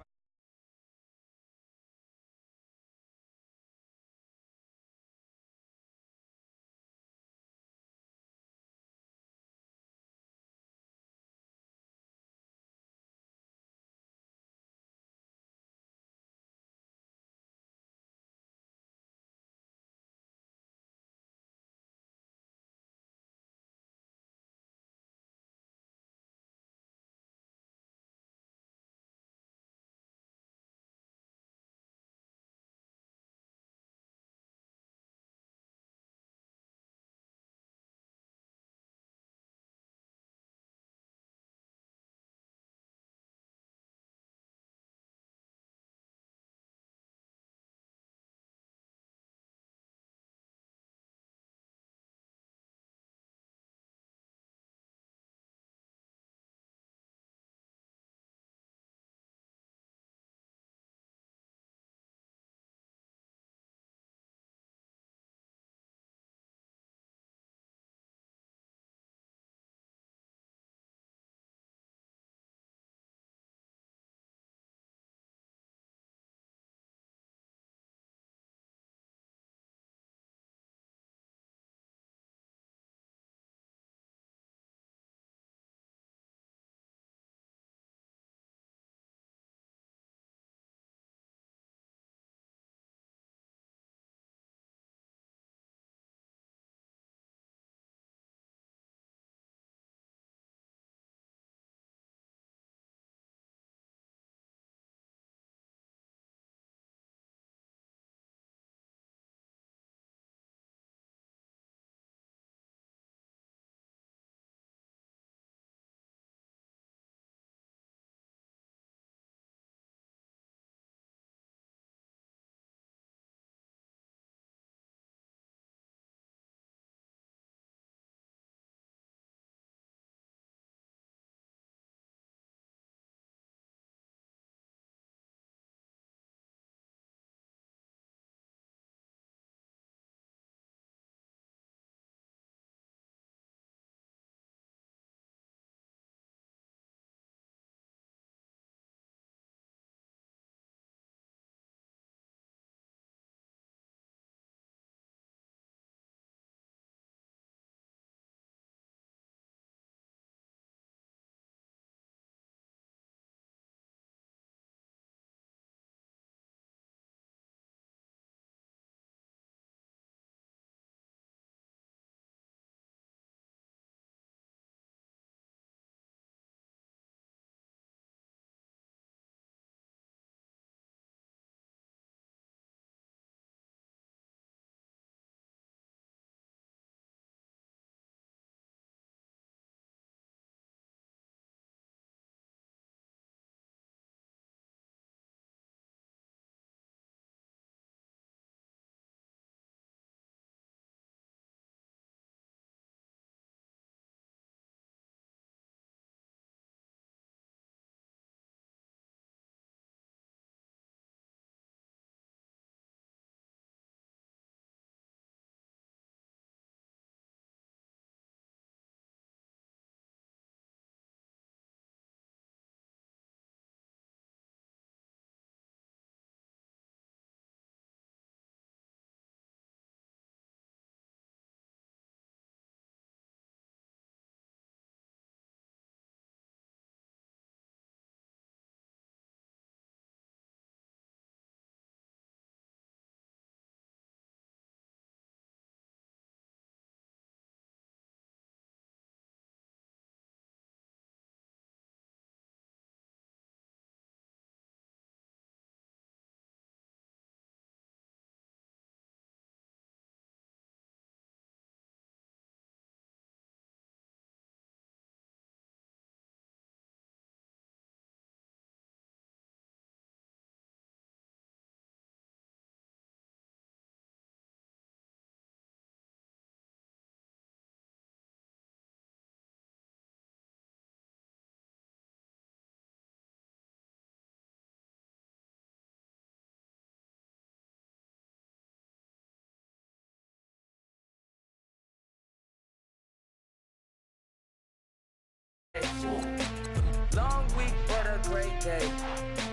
Long week, but a great day.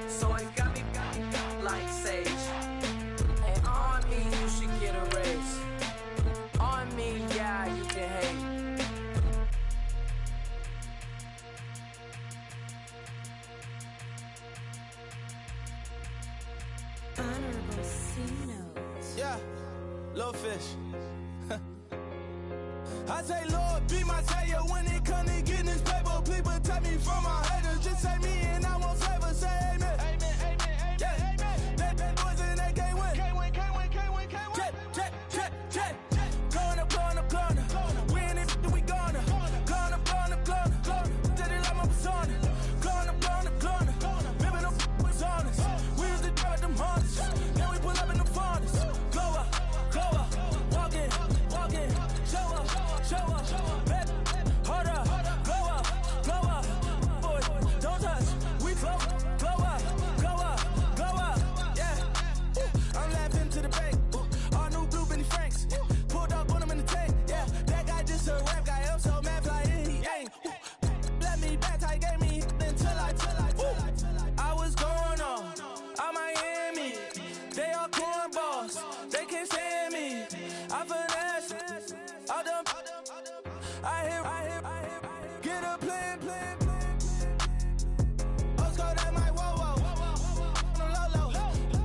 So it got me like sage. And on me, you should get a raise. On me, yeah, you can hate. Honorable C-Notes. Yeah, little fish. I say, Lord, be my savior when it come to getting this paper. Please protect me from my haters. Just say me and I won't save us. Say amen. Amen, amen, amen, yeah. Amen. That boys and they can't win. Can't win, can't win, can't win, can't win. Check. Going up. We in it, we gonna. Going up. Did it like my persona. Going up. Maybe no was honest. We used to drive them Hondas. Then we pull up in the Fondas. Glow up. Walk in. Show up, bet, hold up, glow up, boy, don't touch, we flow up, yeah, I'm laughing to the bank, all new blue Benny Franks, pulled up on him in the tank, yeah, that guy just a rap guy, I'm so mad flying, he ain't, let me back, I gave me until I was going on Miami, they all cornballs, they can't stand me, I finesse, all them. I hear, get a plan. Let's go that my whoa. On the low.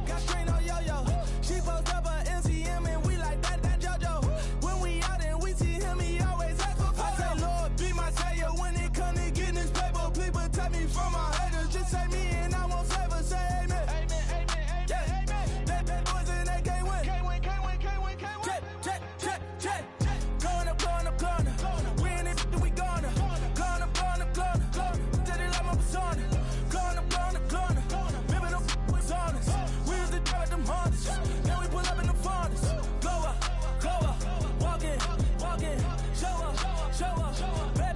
Got screen on yo-yo. She post up a MCM and we like that JoJo. When we out and we see him, he always ask for photo. I say, Lord, be my savior when it come to getting this paper. Please protect me from my haters. Just say me and I won't save us. Say amen. Amen. Yeah. That boys and they can't win. Can't win. Check. Going up. We in it, we gonna. Gonna. Did it like my persona. Gonna. Maybe no was honest. We used to drive them Hondas. Then we pull up in the Fondas. Glow up. Walk in. Show up. Bet,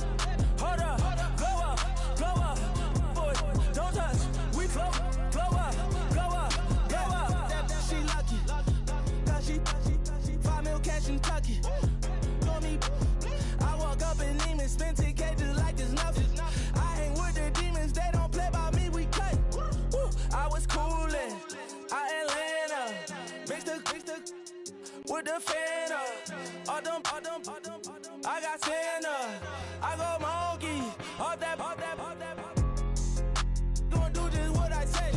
hold up. Glow up. Boy, don't touch. We flow up. She lucky. Cause she 5 mil cash in Kentucky. I walk up in demons, spend 10K just like it's nothing. I hang with the demons, they don't play by me, we cut. I was coolin', Atlanta, mixed with the Fanta. All them, I got Santa, I go monkey, all that. Gonna do just what I say.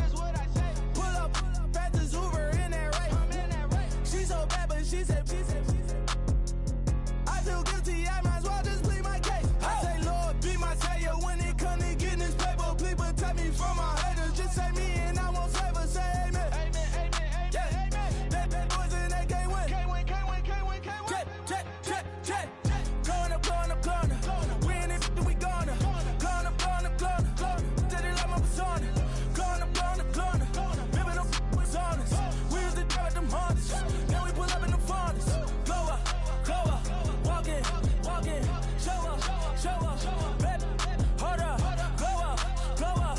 Pull up, fast as Uber in that right. She so bad, but she said. I feel guilty, I might as well just plead my case. I say, Lord, be my savior when it come to getting this paper. Please protect me from my haters. Just say me and I won't save us. Say amen. Amen. Yeah. That boys and they can't win. Can't win. Check. Going up. We in it, we gonna. Gonna. Did it like my persona. Gonna. Maybe no was honest. We used to drive them Hondas. Then we pull up in the Fondas. Glow up. Walk in. Show up. Bet, hold up. Glow up.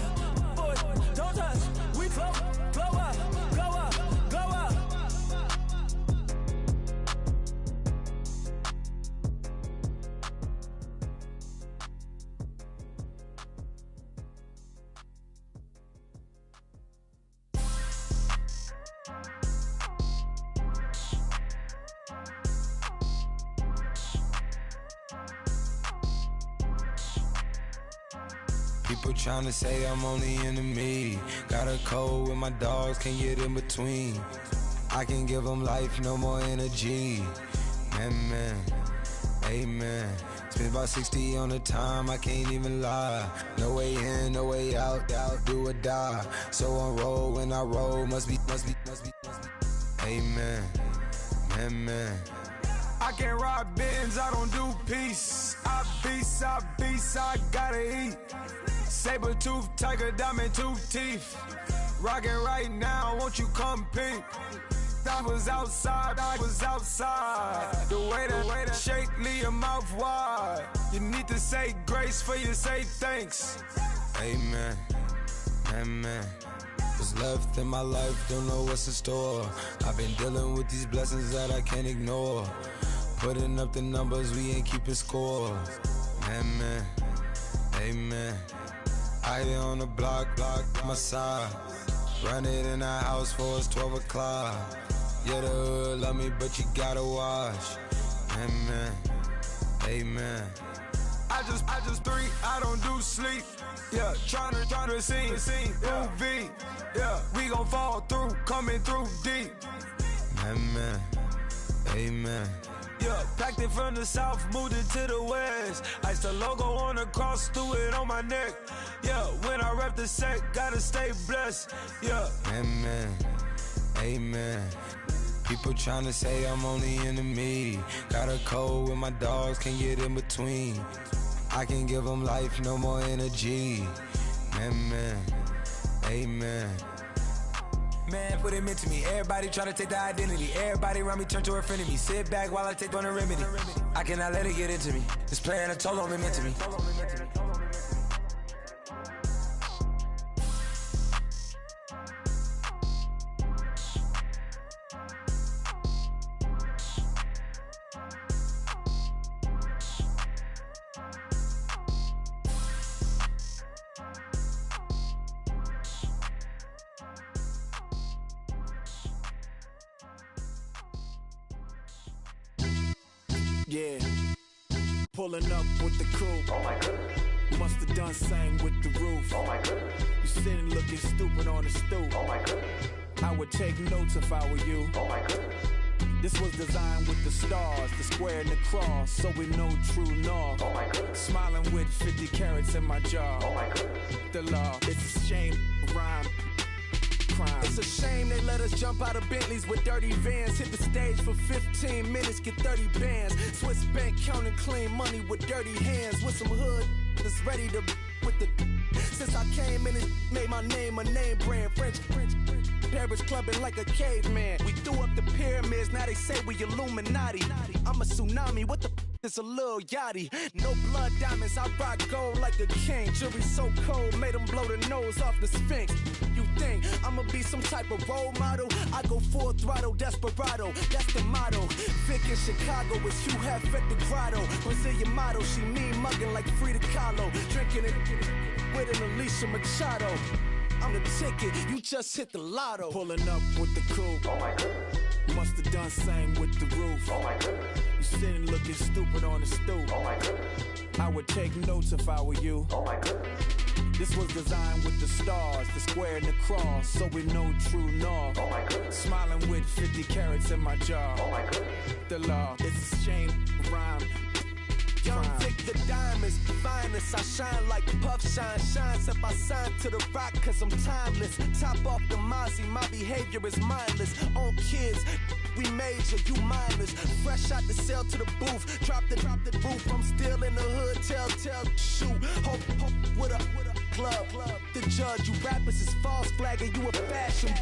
Boy, don't touch. We flow up. People tryna say I'm only enemy. Got a code with my dogs, can't get in between. I can give them life, no more energy. Amen. Spent about 60 on the time, I can't even lie. No way in, no way out, do or die. So on roll, when I roll, must be. Amen. I can't ride Benz, I don't do peace. I beast, I gotta eat. Saber tooth, tiger, diamond tooth teeth. Rockin' right now, won't you come peep? I was outside. The way that shake, leave your mouth wide. You need to say grace for you say thanks. Amen. What's left in my life, don't know what's in store. I've been dealing with these blessings that I can't ignore. Putting up the numbers, we ain't keeping score. Amen. Amen. I here on the block, my side. Run it in the house for it's 12 o'clock. Yeah, the hood love me, but you gotta watch. Amen. Amen. I just three, I don't do sleep. Yeah, tryna see. UV. Yeah, we gon' fall through, coming through deep. Amen. Amen. Yeah, packed it from the south, moved it to the west. Iced the logo on the cross, threw it on my neck. Yeah, when I rep the set, gotta stay blessed. Yeah. Amen. Amen. People tryna say I'm only enemy. Got a code with my dogs, can't get in between. I can give them life, no more energy. Amen. Amen. Man, what it meant to me. Everybody try to take the identity. Everybody around me turn to a friend of me. Sit back while I take on a remedy. I cannot let it get into me. This playing a toll on me meant to me. Yeah, pulling up with the crew. Oh my goodness. Must have done same with the roof. Oh my goodness. You sitting looking stupid on the stoop. Oh my goodness. I would take notes if I were you. Oh my goodness. This was designed with the stars, the square and the cross, so we know true north. Oh my goodness. Smiling with 50 carats in my jaw. Oh my goodness. The law, it's a shame, rhyme. It's a shame they let us jump out of Bentleys with dirty vans. Hit the stage for 15 minutes, get 30 bands. Swiss bank counting clean money with dirty hands. With some hood that's ready to with the. Since I came in and made my name a name brand. French Paris clubbing like a caveman. We threw up the pyramids, now they say we Illuminati. I'm a tsunami, what the is a little yachty. No blood diamonds, I rock gold like a king. Jury so cold, made them blow the nose off the Sphinx. You think I'ma be some type of role model? I go full throttle, desperado, that's the motto. Vic in Chicago is Hugh Hef at the grotto. Brazilian model, she mean mugging like Frida Kahlo. Drinking it with an Alicia Machado. I'm the ticket, you just hit the lotto. Pulling up with the coupe. Oh my goodness. Must have done same with the roof. Oh my goodness. You sitting looking stupid on the stoop. Oh my goodness. I would take notes if I were you. Oh my goodness. This was designed with the stars, the square and the cross, so we know true north. Oh my goodness. Smiling with 50 carats in my jaw. Oh my goodness. The law, it's a shame, rhyme. Young Vic the diamonds, finest. I shine like puff shine, shines if I sign to the rock cause I'm timeless. Top off the Mozzie, my behavior is mindless. On kids, we major, you mindless. Fresh out the cell to the booth, drop the roof. I'm still in the hood, tell, shoot. Hope with a club. The judge, you rappers is false flagging, you a fashion.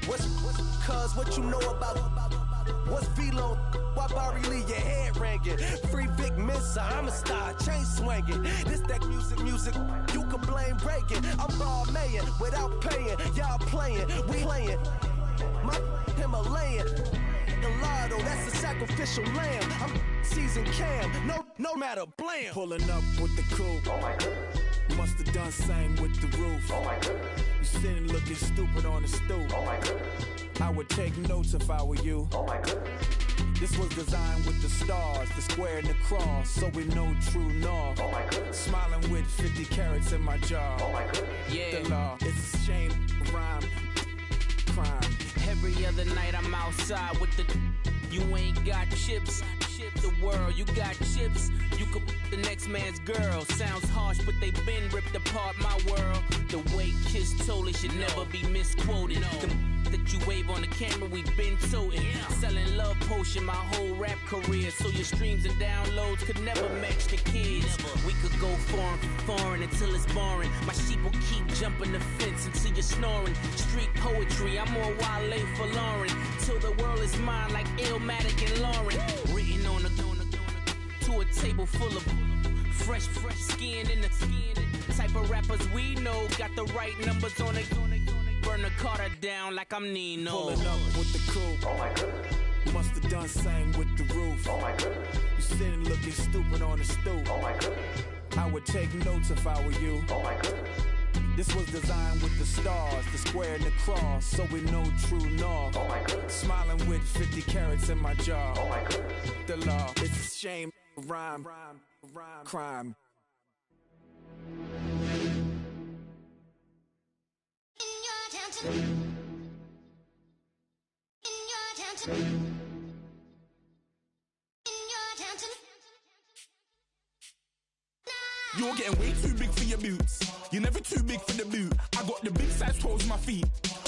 What's cuz, what you know about? What's Velo? Why Barry leave your head ringing? Free Vic Mensa, I'm a star, chain swinging. This that music, you can blame Reagan. I'm ball mayin' without paying. Y'all playing, we playing. My Himalayan. Gelato, that's a sacrificial lamb. I'm seasoned Cam, no matter, blam. Pulling up with the coupe. Oh my goodness. Must have done same with the roof. Oh my goodness. You sitting looking stupid on the stoop. Oh my goodness. I would take notes if I were you. Oh my goodness. This was designed with the stars, the square and the cross, so we know true north. Oh my goodness. Smiling with 50 carats in my jaw. Oh my goodness. Yeah. The law, it's a shame, rhyme, crime. Every other night I'm outside with the. You ain't got chips. The world, you got chips. You could the next man's girl. Sounds harsh, but they been ripped apart my world. The way Kiss told it should never be misquoted. The that you wave on the camera, we been toting. Selling love potion my whole rap career, so your streams and downloads could never match the kids. We could go foreign until it's boring. My sheep will keep jumping the fence until you're snoring. Street poetry, I'm more Wale for Lauren. Till the world is mine like Illmatic and Lauren. Written on to a table full of fresh skin in the type of rappers we know. Got the right numbers on it. Burn the Carter down like I'm Nino. Pulling up with the coupe. Oh my goodness. Must have done same with the roof. Oh my goodness. You sitting looking stupid on the stoop. Oh my goodness. I would take notes if I were you. Oh my goodness. This was designed with the stars, the square and the cross, so we know true north. Oh my goodness. Smiling with 50 carats in my jaw. Oh my goodness. The law, it's a shame, rhyme, crime. You're getting way too big for your boots. You're never too big for the boot. I got the big size toes on my feet.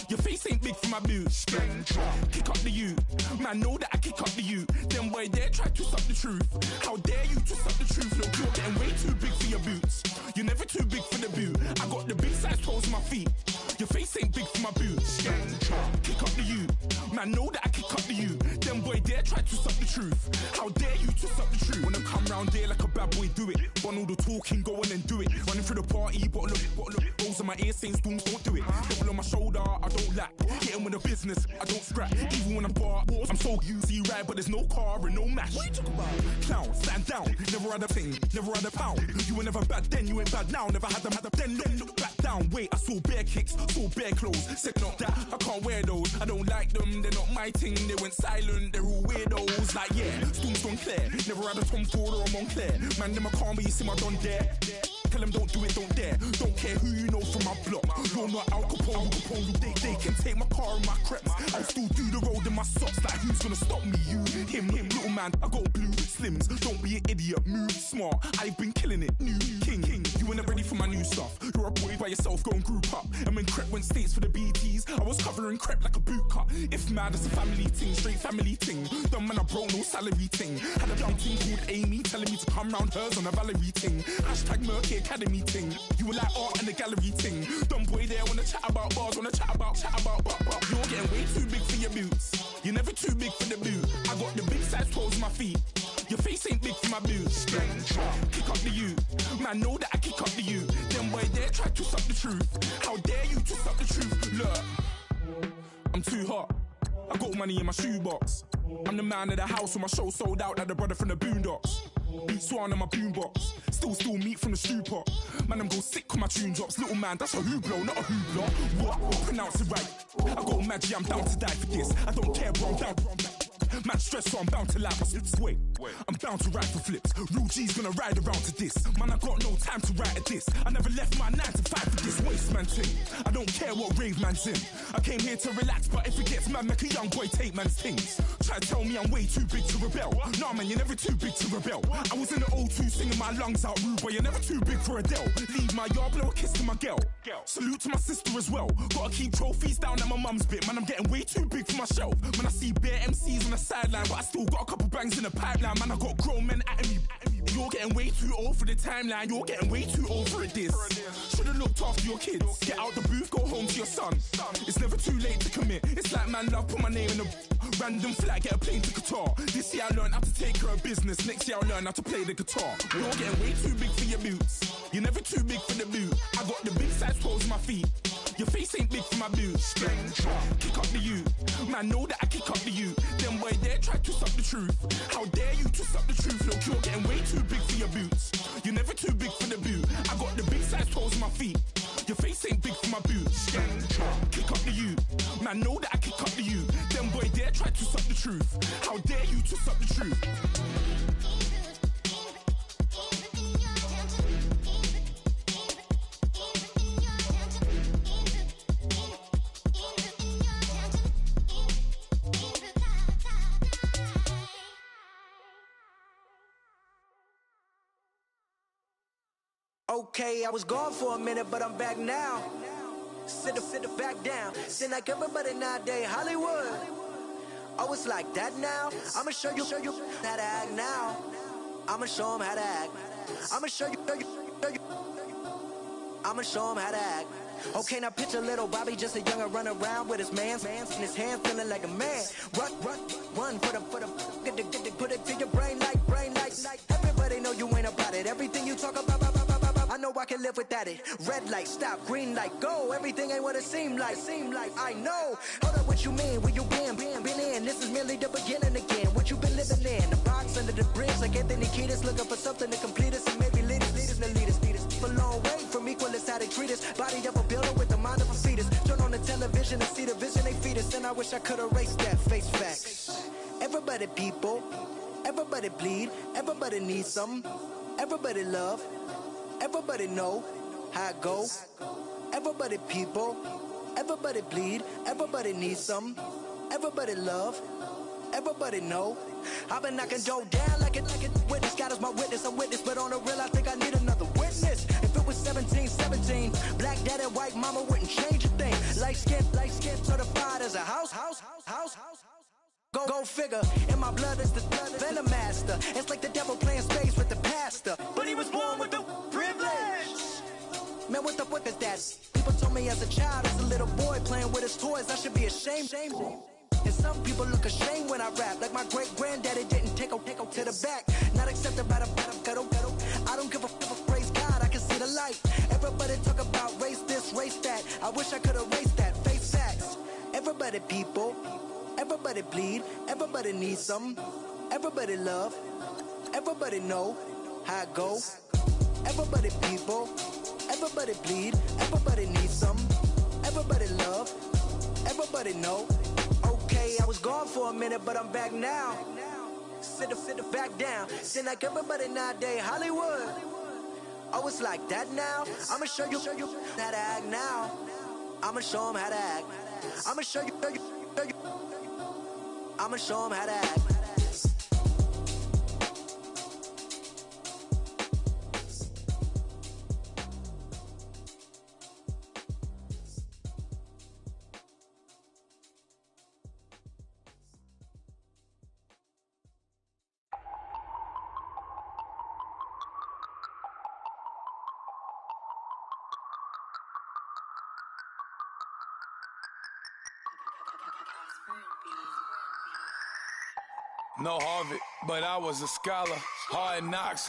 Your face ain't big for my boots. Kick up the you. Man, know that I kick up the you. Then boy dare try to suck the truth. How dare you to suck the truth? Look, you're getting way too big for your boots. You're never too big for the boot. I got the big size toes on my feet. Your face ain't big for my boots. Kick up the you. Man, know that I kick up the you. Then boy dare try to suck the truth. How dare you to suck the truth? When I come round there like a bad boy, do it. Bun all the talking, go on and do it. Running through the party, bottle up, rolls in my ear saying storms, don't do it. Double on my shoulder, I don't lack. Getting with the business, I don't scrap. Even when I'm bar, I'm so easy right, but there's no car and no mash. What you talk about? Clown, stand down. Never had a thing, never had a pound. You were never bad then, you ain't bad now. Never had them, then look back down. Wait, I saw bare kicks, saw bare clothes. Said not that, I can't wear those. I don't like them, they're not my thing. They went silent, they're all weirdos. Like yeah, storms don't clear. Never had a Tom Ford or a Montclair. Man, them I can't, but you see my don dare. Tell them don't do it, don't dare. Don't care who you know from my block. You're not Al Capone, they can take my car and my creps. I'll still do the road in my socks. Like who's gonna stop me? You, him, little man. I got blue slims. Don't be an idiot, move smart. I've been killing it, new king. You ain't ready for my new stuff. You're a boy by yourself, go and group up. And when Crep went states for the BTs, I was covering Crep like a boot cut. If mad, it's a family thing, straight family thing. Dumb man, I broke no salary thing. Had a young thing called Amy telling me to come round hers on a Valerie thing. Hashtag Murky Academy thing. You were like art and the gallery thing. Dumb boy there wanna chat about bars, wanna chat about. You're getting way too big for your boots. You're never too big for the boot. I got the big size toes on my feet. Your face ain't big for my boots. Kick up the you. Man, know that I kick up the you. Then boy dare try to suck the truth. How dare you to suck the truth? Look, I'm too hot. I got money in my shoebox. I'm the man of the house when my show sold out like the brother from the Boondocks. Beat Swan in my boombox. Still meat from the stew pot. Man, I'm go sick when my tune drops. Little man, that's a hooplo, not a hoopla. What? Pronounce it right. I got magic, I'm down to die for this. I don't care, bro, I'm down. Man stressed, so I'm bound to laugh. Wait, I'm bound to ride for flips. Real G's gonna ride around to this. Man, I got no time to write at this. I never left my 9 to 5 for this waste man thing. I don't care what rave man's in. I came here to relax, but if it gets mad, make a young boy take man's things. Try to tell me I'm way too big to rebel. Nah, man, you're never too big to rebel. I was in the O2 singing my lungs out, rude boy, you're never too big for Adele. Leave my yard, blow a kiss to my girl. Salute to my sister as well. Gotta keep trophies down at my mum's bit. Man, I'm getting way too big for my shelf. Man, I see bare MCs on the sideline, but I still got a couple bangs in the pipeline. Man, I got grown men at me. You're getting way too old for the timeline. You're getting way too old for this. Should've looked after your kids. Get out the booth, go home to your son. It's never too late to commit. It's like man love, put my name in a random flat, get a plane to Qatar. This year I learned how to take care of business. Next year I'll learn how to play the guitar. You're getting way too big for your boots. You're never too big for the boot. I got the big size toes on my feet. Your face ain't big for my boots. Kick up the you. Man, know that I kick up the you. Then boy dare try to suck the truth. How dare you to suck the truth? Look, you're getting way too big for your boots. You're never too big for the boot. I got the big size toes on my feet. Your face ain't big for my boots. Kick up the you. Man, know that I kick up the you. Then boy dare try to suck the truth. How dare you to suck the truth? Okay, I was gone for a minute, but I'm back now. Sit back down. Seem like everybody nowadays, Hollywood. Oh, it's like that now? I'ma show you how to act now. I'ma show them how to act. I'ma show you. I'ma show them how to act. Okay, now picture little Bobby, just a young'un run around with his mans in his hands, feeling like a man. Run for the put it to your brain like. Everybody know you ain't about it. Everything you talk about. I know I can live without it. Red light, stop, green light, go. Everything ain't what it seem like. I know. Hold up, what you mean? Where you been in? This is merely the beginning again. What you been living in? The box under the bridge, like Anthony Kiedis, looking for something to complete us and maybe lead us to lead treatise. Body of a builder with the mind of a fetus. Turn on the television and see the vision they feed us. And I wish I could erase that. Face facts. Everybody people, everybody bleed, everybody needs some. Everybody love, everybody know how it go. Everybody people, everybody bleed, everybody needs some. Everybody love, everybody know. I've been knocking Joe down like a witness. God is my witness, I'm witness, but on the real I think I need another witness. If it was 17, black dad and white mama wouldn't change a thing. Light skin, certified as a house. Go figure, in my blood is the venom master. It's like the devil playing space with the pastor. But he was born with the privilege. Man, what the fuck is that? People told me as a child, as a little boy playing with his toys, I should be ashamed. And some people look ashamed when I rap, like my great-granddaddy didn't take to the back. Not accepted by the ghetto. I don't give a praise God, I can see the light. Everybody talk about race this, race that. I wish I could erase that, face facts. Everybody people, everybody bleed, everybody needs some. Everybody love, everybody know how it go. Everybody people, everybody bleed, everybody needs some. Everybody love, everybody know. Okay, I was gone for a minute, but I'm back now. Sit the back down. Seem like everybody nowadays Hollywood. Oh, it's like that now? I'ma show you how to act now. I'ma show them how to act. I'ma show you. I'ma show them how to act. No Harvard, but I was a scholar. Hard knocks,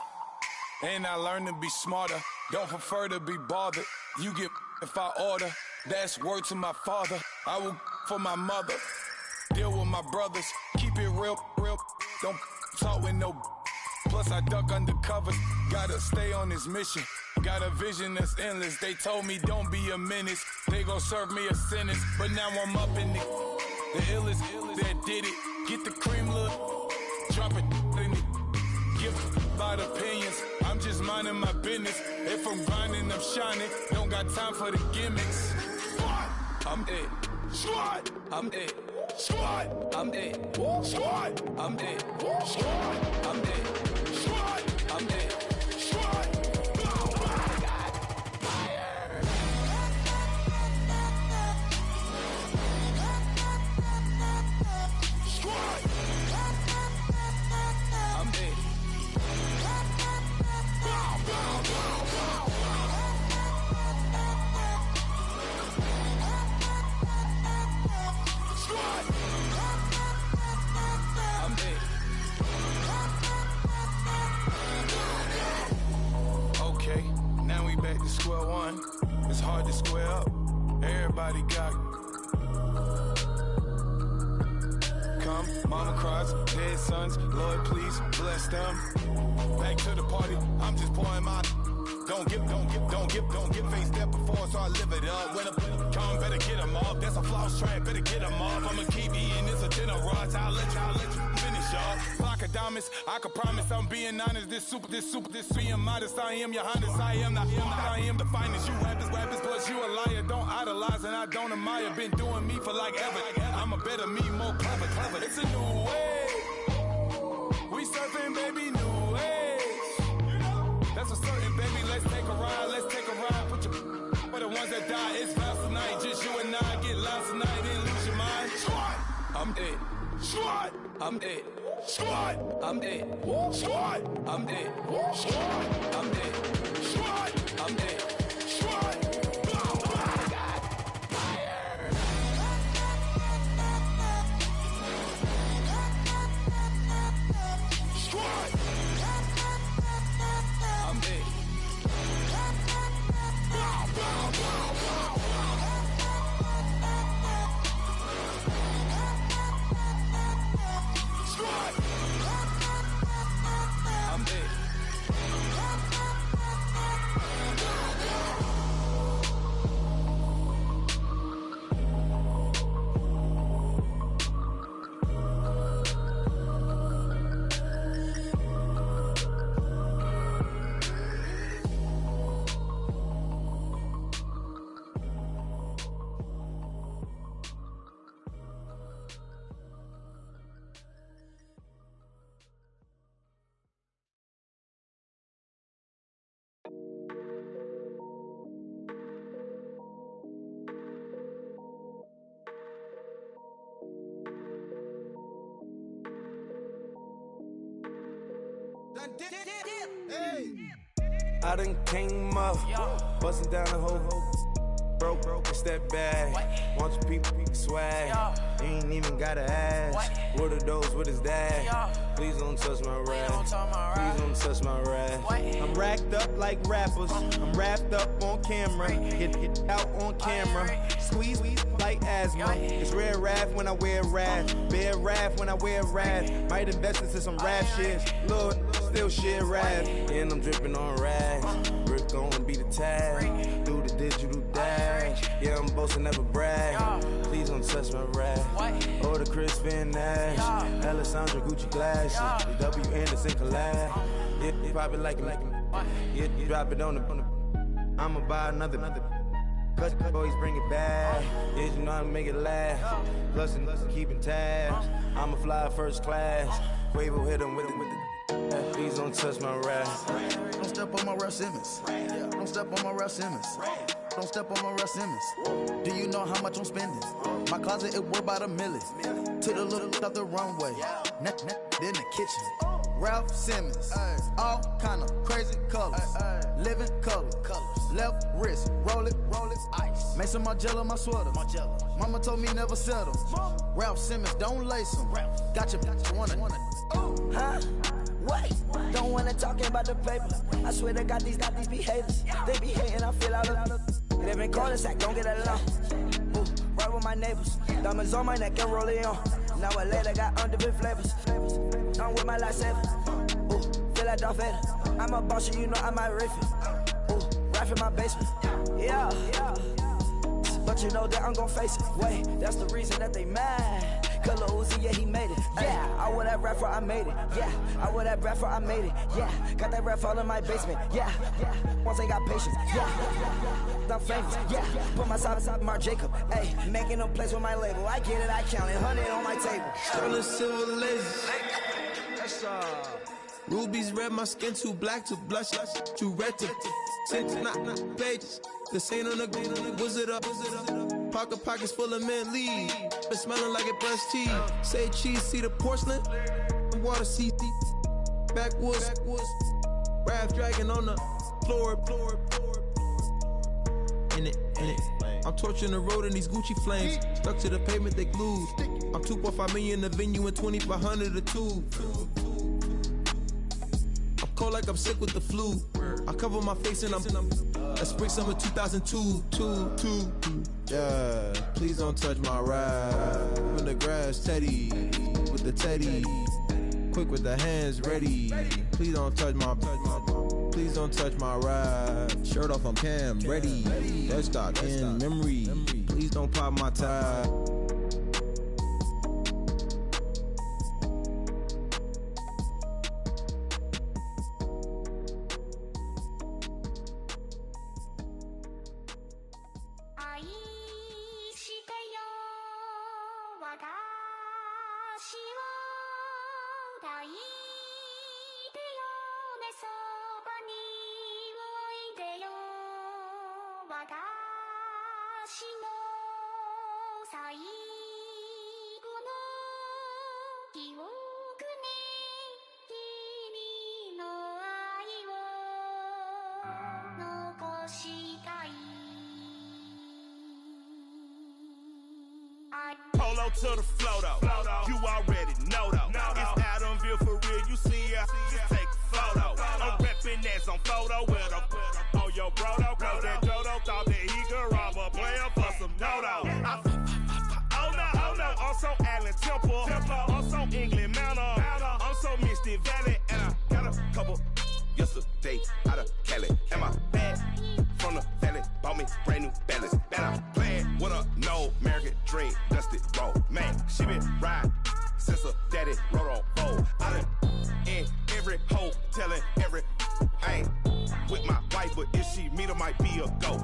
and I learned to be smarter. Don't prefer to be bothered. You get if I order. That's word to my father. I will for my mother. Deal with my brothers. Keep it real. Don't talk with no. Plus I duck undercover. Gotta stay on this mission. Got a vision that's endless. They told me don't be a menace. They gon' serve me a sentence. But now I'm up in the illest that did it. Get the cream look. Drop it in it. Give about opinions. I'm just minding my business. If I'm grinding, I'm shining. Don't got time for the gimmicks. I'm it. Squad. I'm it. Squad. I'm it. Squad. I'm it. Squad. I'm it. Squad. I'm it. Squad. Square one, it's hard to square up. Everybody got come, mama cries, dead sons. Lord, please bless them. Back to the party, I'm just pouring my. Don't get face step before, so I live it up. When I come, better get them off. That's a floss track, better get them off. I'ma keep eating, it's a dinner rush. I'll let you finish, y'all. Block of diamonds, I can promise I'm being honest. This being modest, I am your highness. I am the finest. You rappers, plus you a liar. Don't idolize and I don't admire. Been doing me for like ever. I'm a better me, more clever. It's a new way. We surfing, baby, new age. That's a certain, baby. Let's take a ride. Put your for the ones that die. It's vows tonight. Just you and I get lost tonight. Then lose your mind. Squad. I'm it. Squad. I'm it. Squad. I'm it. Squad. I'm it. Squad. I'm it. Squad. I'm it. Squad. I done came up, bustin' down the whole broke, it's that bag. Want your people swag, you ain't even gotta ask. What are those, what is that? Please don't touch my rap, please don't touch my rap. I'm racked up like rappers, I'm wrapped up on camera, hit out on camera, squeeze like asthma. It's rare wrath when I wear wrath, bare wrath when I wear wrath. Might invest into some rap shit, Lord, still shit wrath. And I'm dripping on rags, Rick gonna be the tag, do the digital dash. Yeah, I'm boasting, never brag. Please don't touch my rap. Or the Chris Van Nash, Alessandra Gucci glasses, the W Anderson collab. Yeah, you pop it like it. Yeah, you drop it on the. I'ma buy another. Cut boys bring it back. Yeah, you know how to make it last. Plus and keeping tabs. I'ma fly first class. Quavo hit him with it. Please don't touch my rap. Don't step on my Ralph Simmons. Don't step on my Ralph Simmons. Don't step on my Ralph Simmons. Do you know how much I'm spending? My closet it worth about $1 million. To the little out the runway. In the kitchen. Ralph Simmons. All kind of crazy colors. Living color. Left wrist. Roll it. Ice. Make some Margiela my sweater. Mama told me never settle. Ralph Simmons, don't lace him. Got your wanna. Huh? What? Don't wanna talk about the paper. I swear to God, these be haters. They be hating, I feel out of. They been calling sack, don't get along. Ooh, right with my neighbors. Diamonds on my neck and rolling on. Now I later got underbit flavors. I'm with my lifesaver. Ooh, feel like Darth Vader. I'm a boss, you know I might riff it. Ooh, right in my basement. Yeah. But you know that I'm gon' face it. Wait, that's the reason that they mad. Color Uzi, yeah, he made it. Yeah, I would have rap for I made it. Yeah, I would have rap for I made it. Yeah, got that rap all in my basement. Yeah, once I got patience. Yeah, I'm famous. Yeah, put myself inside Mark Jacob. Hey, making a place with my label. I get it, I count it. 100 on my table. Sterling silver lasers. Rubies red, my skin too black to blush, too red to tint, not pages. The saint on the wizard up. Pockets full of mint lead. Been smelling like it brushed teeth. Say cheese, see the porcelain. Water, see backwoods. Raft dragging on the floor. In it. I'm torching the road in these Gucci flames. Stuck to the pavement, they glued. I'm 2.5 million in the venue and 2,500 a tube. I'm cold like I'm sick with the flu. I cover my face and I'm spring summer 2002. Yeah, please don't touch my ride. In the grass, Teddy, with the Teddy. Quick with the hands ready. Please don't touch my ride. Shirt off, I'm Cam, ready. Desktop in memory. Please don't pop my tie. Polo to the flow though. You already know though. It's Adamville for real. You see ya, just take a photo. I'm reppin' that's on photo with a on your bro though. Cause that Jodo thought that he could rob a player for some no-no. Oh no, I'm so Allen Temple. I'm so England Manor. I'm so Misty Valley. And I got a couple yesterday out of Cali. And my bag from the valley bought me brand new balance. And I'm playing with a no American dream, dusted roll. Man, she been riding since her daddy rode on bowl. I done in every hole, telling every I ain't with my wife, but if she meet her, might be a go.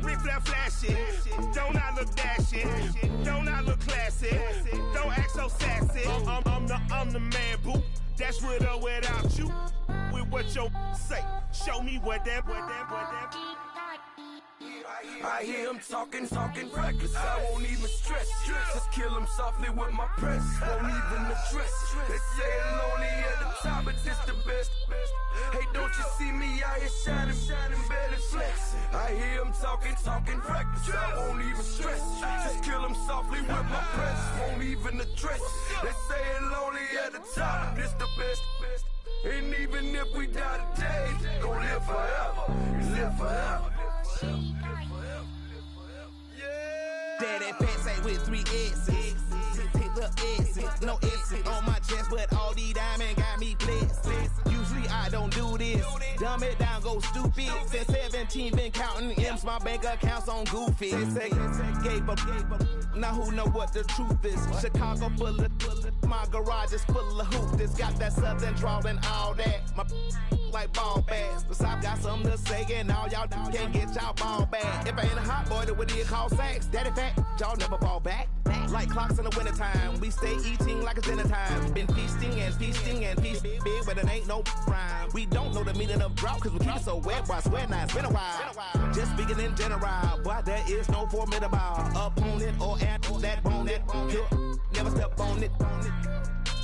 Rick flat flashing. Don't I look dashing? Don't I look classy? Don't act so sassy. I'm the man, boo. That's with or without you. With what your say. Show me what that. I hear him talking reckless. I won't even stress. Just kill him softly with my press. Won't even address. They say it's lonely at the top, but this the best. Hey, don't you see me out here shining, barely flex. I hear him talking reckless. I won't even stress. Just kill him softly with my press. Won't even address. They say it's lonely at the top, but this the best. And even if we die today, gon' live forever. Live forever. Daddy pants ain't with 3 S's. Pick up S's, no S's on my chest, but all these diamonds got me blessed. Usually I don't do this. Dumb it down, go stupid. Since 17 been counting M's, my bank accounts on goofy. Gave up. Now who know what the truth is? Chicago full of my garage is full of hoopers. Got that southern drawl and all that. My like ball bags. The South got something to say, and all y'all can't get y'all ball back. If I ain't a hot boy, then what do you call sacks? Daddy fat, y'all never fall back. Like clocks in the wintertime, we stay eating like it's dinner time. Been feasting and feasting and feasting big, but it ain't no rhyme. We don't know the meaning of drought, cause we keep it so wet. Why I swear now, it's been a while. Just speaking in general, boy, there is no formidable opponent or at that bone that never step on it.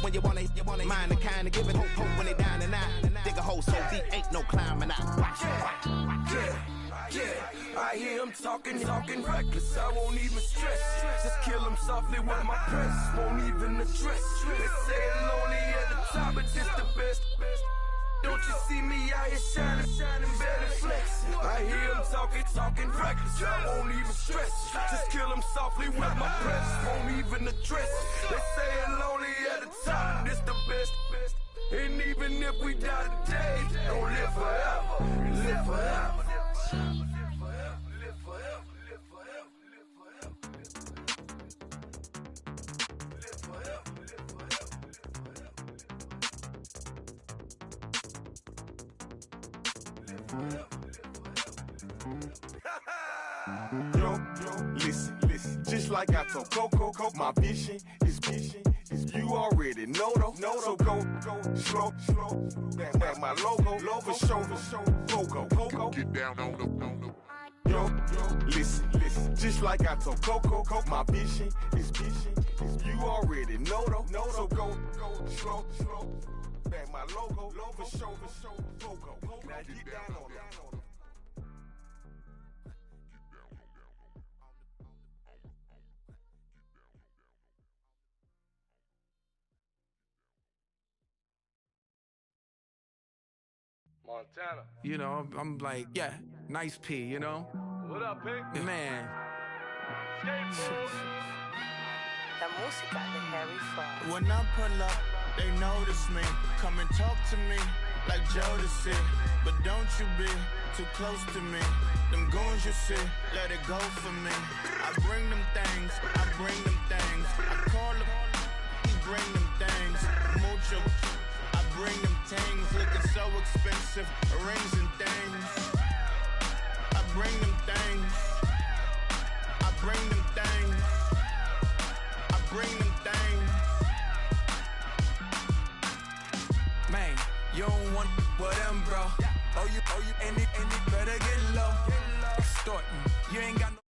When you want it, mind the kind of give it hope when they down and out. Dig a hole so deep, ain't no climbing out. Yeah, I hear him talking reckless. I won't even stress. Just kill him softly with my press. Won't even address. They say it's lonely at the top, but this the best. Don't you see me out here shining, barely flex. I hear him talking reckless. I won't even stress. Just kill him softly with my press. Won't even address. They say it's lonely at the top, this the best. And even if we die today, don't live forever. Live forever. Yo, listen, just like I told Coco, my vision is you already know though. So go slow, back my logo, for show, go, get down on the. Yo, listen, just like I told Coco, my vision is you already know though. So go slow, back my logo, for show, go, now get down on it. Montana. You know, I'm like, yeah, nice P, you know? What up, Pink? Man. La música de Harry Fraud. When I pull up, they notice me. Come and talk to me like Jodeci. But don't you be too close to me. Them goons you see, let it go for me. I bring them things, I call them, he bring them things. Mucho, I bring them things. Looking so expensive, rings and things. I bring them things. I bring them things. I bring them things. Man, you don't want with them, bro. Oh, you, and it better get low. Extorting, you ain't got no.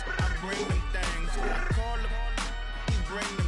I bring them things. I call them, he bring them